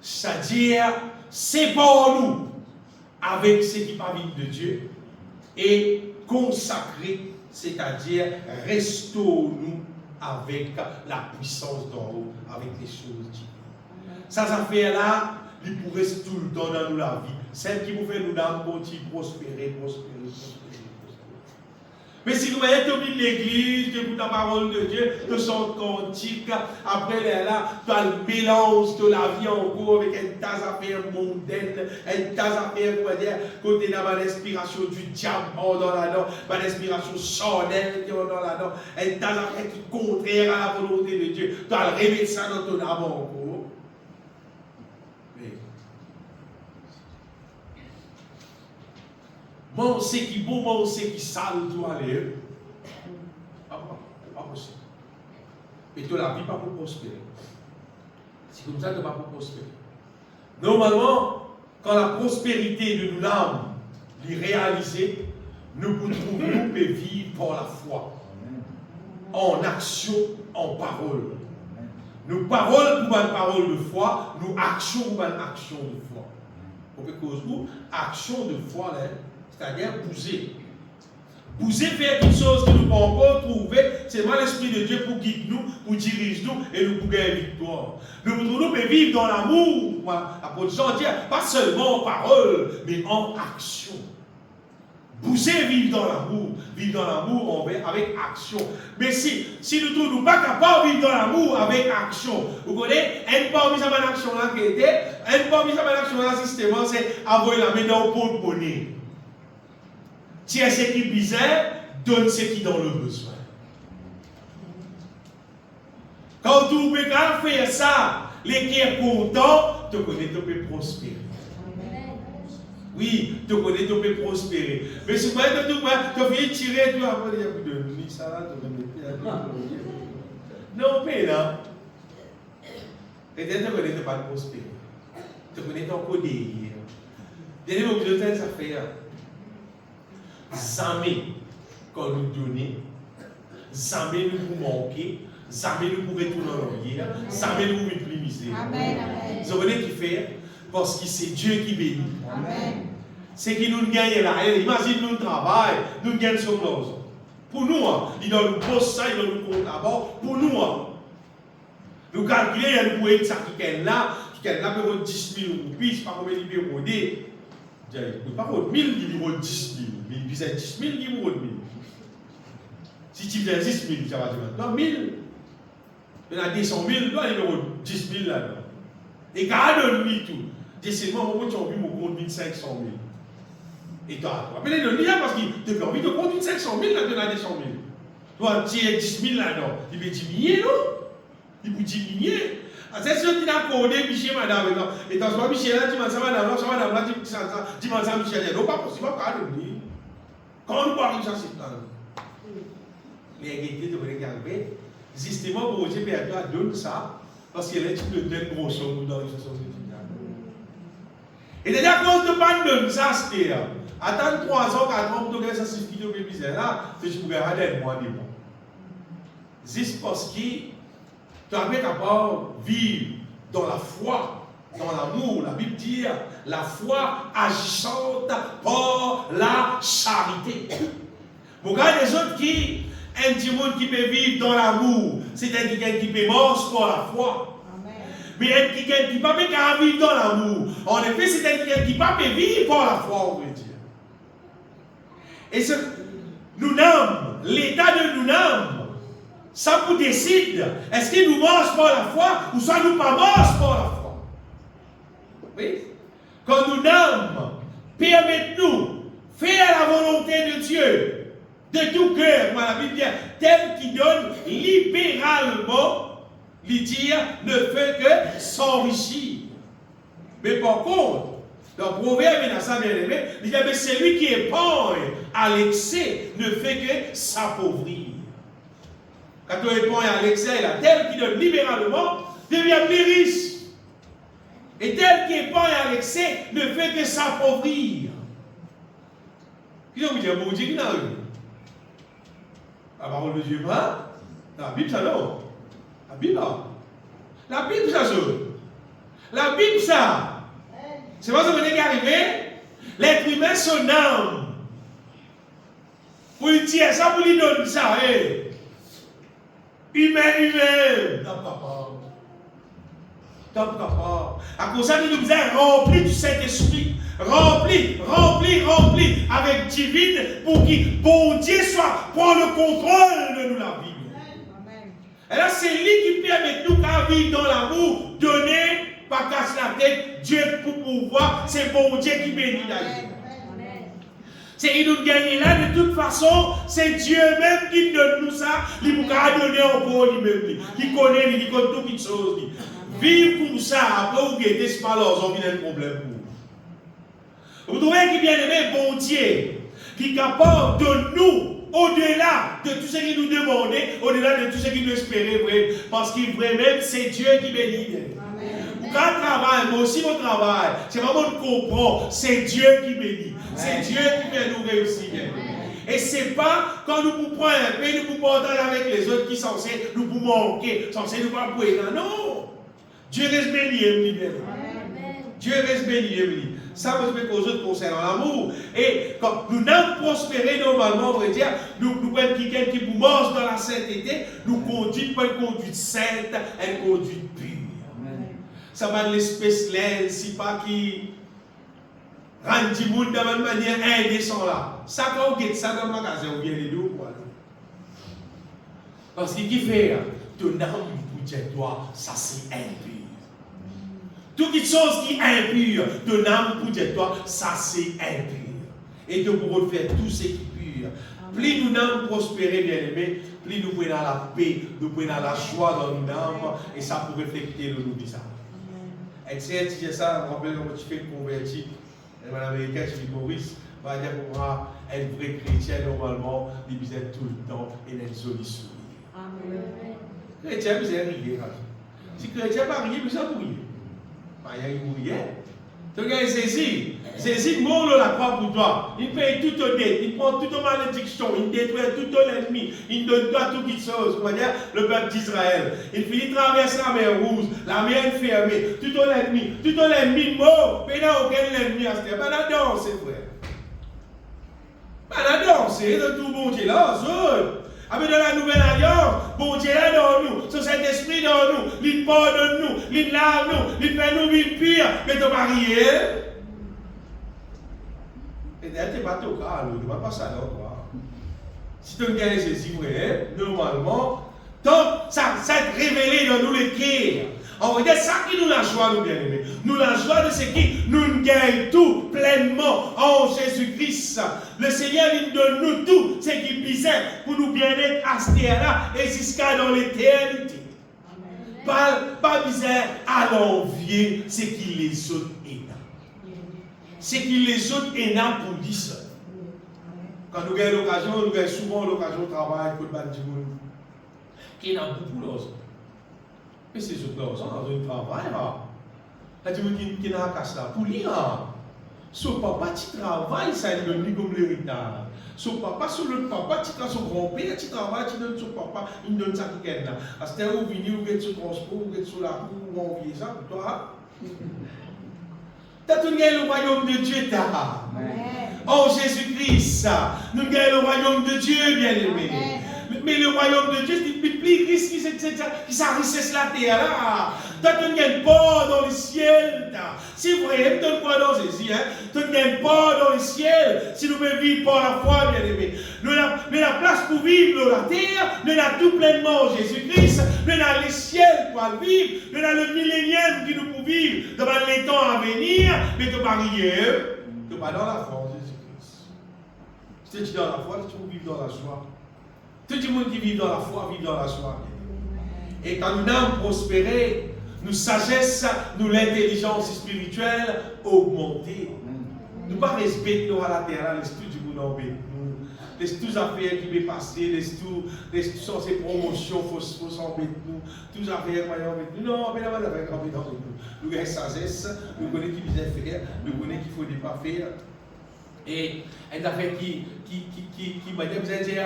c'est-à-dire séparons-nous avec ce qui parvient de Dieu et consacrer, c'est-à-dire restaurons-nous avec la puissance d'en haut, avec les choses divines. Ces affaires-là, ils pourraient tout le temps dans nous la vie. Celles qui vous fait nous dans prospérer. Mais si vous voyez tout l'église, tu écoutes la parole de Dieu, tu sens cantique, après là, tu as le mélange de la vie en cours avec une tasse d'affaires mondaine, une tasse d'affaires, on va dire, côté dans l'inspiration du diable dans là-dedans, l'inspiration charnelle dans là-dedans, une tasse d'affaires qui est contraire à la volonté de Dieu. Tu as le remettre ça dans ton âme en cours. Moi, on sait qui est bon, moi, on sait qui sale, doit aller. Pas possible. Et de la vie, pas pour prospérer. C'est comme ça que tu ne vas pas prospérer. Normalement, quand la prospérité de nous l'âme est réalisée, nous pouvons vivre par la foi. En action, en parole. Nos paroles pour une parole de foi, nos actions pour une action de foi. Pour que cause vous, action de foi, là, c'est-à-dire bouger. Bouger faire quelque chose que nous ne pouvons pas trouver, c'est moi l'Esprit de Dieu pour guider nous, pour diriger nous et nous pour gagner victoire. Nous pouvons vivre dans l'amour, l'apôtre Jean dit, pas seulement en parole, mais en action. Bouger, vivre dans l'amour avec action. Mais si nous ne sommes pas capables de vivre dans l'amour avec action, vous connaissez, elle pas mise en action là qui était, elle pas mise en action là systématiquement, c'est avoir la main dans le pot de monnaie. Tiens ce qui est bizarre, donne ce qui est dans le besoin. Quand tu peux faire ça, les qui sont contents, tu connais, tu peux prospérer. Oui, tu connais, tu peux prospérer. Mais si tu fais tirer, tu vas dire, de ça là, tu vas mettre. Non, mais là, peut-être tu connais, tu vas pas prospérer. Tu connais ton code. Il y a des objets de ça faire. Jamais qu'on nous donne, jamais nous pour manquer, jamais nous pour retourner en arrière, jamais nous pour utiliser. Amen. Vous savez qui fait? Parce que c'est Dieu qui bénit. Amen. C'est qui nous gagne là. Imagine nous travaillons, nous gagnons sur nous. Pour nous, il doit nous poser ça, il doit nous compter d'abord. Pour nous, nous calculons, il y a nous pouvons ça qui est là, peut 10 000 roupies, c'est pas combien il peut roder. Par contre, 1000, il vaut 10 000. Mais il disait 10 000, il vaut 1000. Si tu fais 10 000, ça va dire non, 1000. Il y a 200 000, il vaut 10 000 là-dedans. Et quand on donne tout, décidément, moi, tu as envie de me conduire 500 000. Et toi, tu vas le lien parce que tu as envie de conduire 500 000 là-dedans, à 200 000. Toi, tu as 10 000 là-dedans. Il veut diminuer, non? Il veut diminuer. C'est sûr qu'il a codé Michel, madame. Et dans ce moment, Michel, là, tu m'as dit, madame, là, tu m'as dit, Michel, non, pas possible, pas de lui. Quand nous parlons de ça, c'est pas les réalités devraient garder. Justement, pour Dieu, Père, donne ça, parce qu'il est une de gros choses dans les choses. Et déjà, quand on ne pas donner ça, c'est attendre 3 ans, 4 ans, pour que ça suffit de bébé, là, c'est que tu pourrais aller moi des mois. Juste parce que tu es capable de vivre dans la foi, dans l'amour. La Bible dit la foi agissante par la charité. Pour regarder les autres qui, un petit monde qui peut vivre dans l'amour, c'est quelqu'un qui peut mourir par la foi. Mais quelqu'un qui ne peut pas vivre dans l'amour, en effet, c'est quelqu'un qui ne peut pas vivre par la foi, on veut dire. Et ce nous nomme, l'état de nous nomme, ça vous décide, est-ce qu'il nous mange par la foi ou soit nous pas mange par la foi? Oui? Quand nous nomme, permettez-nous faire la volonté de Dieu de tout cœur, comme la Bible dit, tel qui donne libéralement, lui dire ne fait que s'enrichir. Mais par contre, dans le proverbe, dans ça bien aimé, il dit mais celui qui épargne à l'excès ne fait que s'appauvrir. Quand on épargne à l'excès, tel qui donne libéralement devient plus riche. Et tel qui épargne à l'excès ne fait que s'appauvrir. Qui ont dit bon Dieu qui n'a rien? La parole de Dieu, pas? La Bible, ça non. La Bible, la Bible, ça chose. La Bible, ça. C'est pas ce que vous est arrivé. L'être humain, son âme. Pour lui dire ça, pour lui donner ça. Humain. Top papa. À cause ça, il nous a rempli du Saint-Esprit. Rempli avec divine pour que bon Dieu soit prend le contrôle de nous la vie. Et là, c'est lui qui permet nous qu'à vivre dans l'amour, donner, pas casser la tête, Dieu pour pouvoir, c'est bon Dieu qui bénit la vie. C'est qu'il nous gagne là, de toute façon, c'est Dieu même qui donne nous ça, il nous a donné encore lui-même, qui connaît toutes les choses. Vivre comme ça, après vous guettez, c'est pas leur envie d'un problème pour vous. Vous trouvez qu'il bien aimé, bon Dieu, qui est capable de nous, au-delà de tout ce qu'il nous demandait, au-delà de tout ce qu'il nous espérait, parce qu'il vraiment, c'est Dieu qui bénit. Vous travail, moi aussi mon travail, c'est vraiment de comprendre, c'est Dieu qui bénit, c'est Dieu qui fait nous réussir. Et c'est pas quand nous pouvons prendre un peu, nous pouvons partager avec les autres qui sont censés nous manquer, censés nous pas pouvoir. Non! Dieu reste béni, Dieu reste béni. Ça me fait qu'aux autres concernant l'amour. Et quand nous n'avons prospéré normalement, on va dire, nous prenons quelqu'un qui nous mange dans la sainteté, nous conduisons pas une conduite sainte, une conduite pure. Ça va de l'espèce là, si pas qui rend du monde de la manière indécente là. Ça, quand on guette ça dans le magasin, on vient les deux. Parce qu'il fait, ton âme pour toi, ça c'est impur. Toute chose qui est impure, ton âme pour toi, ça c'est impur. Et nous pourrons faire tout ce qui est pur. Plus nous n'avons prospéré, bien aimé, plus nous prenons la paix, nous prenons la joie dans nos âmes, et ça pour refléter le nous visage. Et si tu dis ça, je me rappelle quand tu fais convertir, Madame Américaine, je dis Maurice, va dire pour moi, un vrai chrétien, normalement, il visait tout le temps et il a une jolie sourire. Amen. Chrétien, vous avez rire. Si chrétien pas rire, vous avez rire. Il y a une mouillère. Donc, il saisit le mot de la croix pour toi. Il paye tout au dette, il prend toute malédiction, il détruit tout l'ennemi, il donne toi toutes les choses. Comment dire, le peuple d'Israël. Il finit de traverser la mer rouge, la mer est fermée, tout l'ennemi mort, mais il n'y a aucun ennemi à ce temps. Pas la danse, frère. Pas la danse, de tout bon Dieu là, avec dans la nouvelle alliance, bon Dieu est dans nous, ce Saint-Esprit dans nous, il pardonne nous, il lave nous, il fait nous vivre pire, mais tu vas marier. Et d'ailleurs, tu n'es pas au cas, tu ne vas pas ça là. Si tu gagnes Jésus, vrai, normalement, donc ça est révélé dans nous les cœurs. On va dire ça qui nous la joie, nous bien aimés. Nous la joie de ce qui nous gagne tout pleinement en Jésus-Christ. Le Seigneur il donne nous tout ce qui puisse pour nous bien être à ce terre-là et jusqu'à dans l'éternité. Pas misère à l'envier, c'est qu'il les autres énormes. C'est qu'il les autres énormes pour lui seul. Quand nous avons l'occasion, nous avons souvent l'occasion de travailler pour le bas du monde. Qui n'a beaucoup d'os. Mais c'est ce que nous avons un travail. Il y a des gens qui n'ont pas cassé là. Pour lui, son papa, tu travailles, ça il donne comme l'héritage. Son papa, son papa, tu travailles, son grand-père, tu travailles, tu donnes son papa, il donne ça qui est là. À ce temps où vous venez, vous êtes sur le transport, vous êtes sur la route, vous envoyez ça pour toi. Tu as tout le royaume de Dieu, t'as. Oh Jésus-Christ, nous avons le royaume de Dieu, bien-aimé. Mais le royaume de Dieu, c'est plus Christ qui s'arrisse la terre là. Tu ne gagnes pas dans le ciel. C'est vrai, tu ne crois dans Jésus. Tu ne gagnes pas dans le ciel si nous ne vivons pas la foi, bien-aimé. Nous avons la place pour vivre dans la terre. Nous avons tout pleinement Jésus-Christ. Nous avons le ciel pour vivre. Nous avons le millénium qui nous pour vivre dans les temps à venir. Mais que pas rien, que pas dans la foi. Si tu es dans la foi, tu peux vivre dans la joie. Tout le monde qui vit dans la foi, vit dans la joie. Et quand nous avons prospéré, nous sagesse, nous l'intelligence spirituelle augmentée. Nous ne pas respecter à la terre, laisse tout du monde en bête. Laisse toutes les affaires qui vont passer, laisse tout ces promotions, faut s'embêter nous. Toutes les affaires qui vont nous. Non, mais là, on va avec nous. Nous avons sagesse, nous connaissons qui vient faire, nous connaissons qu'il ne faut pas faire. Et une affaire qui m'a dit, vous allez dire,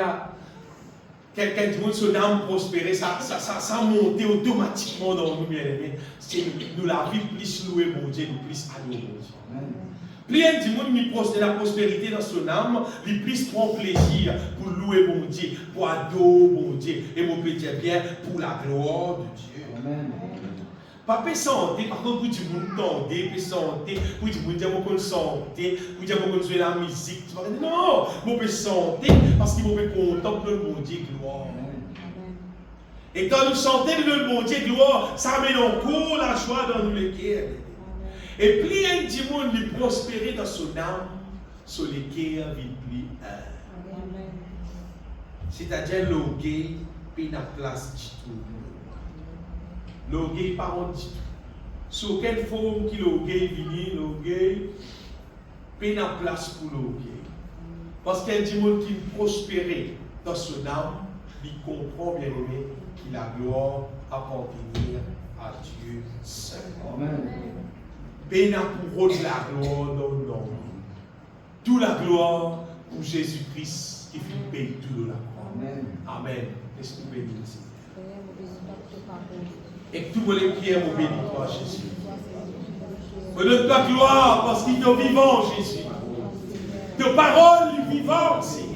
quelqu'un du monde, son âme prospérer, ça monte automatiquement dans nous, bien-aimés. C'est nous la vie plus louer mon Dieu, nous plus adorer mon Dieu. Plus un du monde qui prospère la prospérité dans son âme, il plus prend plaisir pour louer mon Dieu, pour adorer mon Dieu, et mon petit bien pour la gloire de Dieu. Amen. Pas pour santé, par contre, pour du monde tendé, pour santé, pour du monde dire qu'on santé, pour dire qu'on joue la musique. Tu vas dire non, mon pour santé, parce qu'il faut contempler le bon Dieu gloire. Et quand nous chantons le bon Dieu gloire, ça met en cours la joie dans nous les cœurs. Et plus un petit monde lui prospérer dans son âme, sur les cœurs vit plus un. C'est-à-dire l'orgueil, puis la place du tout. L'orgueil par on dit tout. Sur quelle forme qui l'orgueil vient, l'orgueil, puis la place pour l'orgueil. Parce qu'un petit monde qui prospérait dans son âme, il comprend bien aimé qu'il a gloire à appartenir à Dieu seul. Amen. Ben pour de la gloire dans le nom. Toute la gloire pour Jésus-Christ qui fait payer tout de la croix. Amen. Amen. Laisse-nous bénir ici. Et que tous les prières vous bénissent, toi, Jésus. Donne ta gloire parce qu'il est vivant, Jésus. Tes paroles sont vivantes, Seigneur.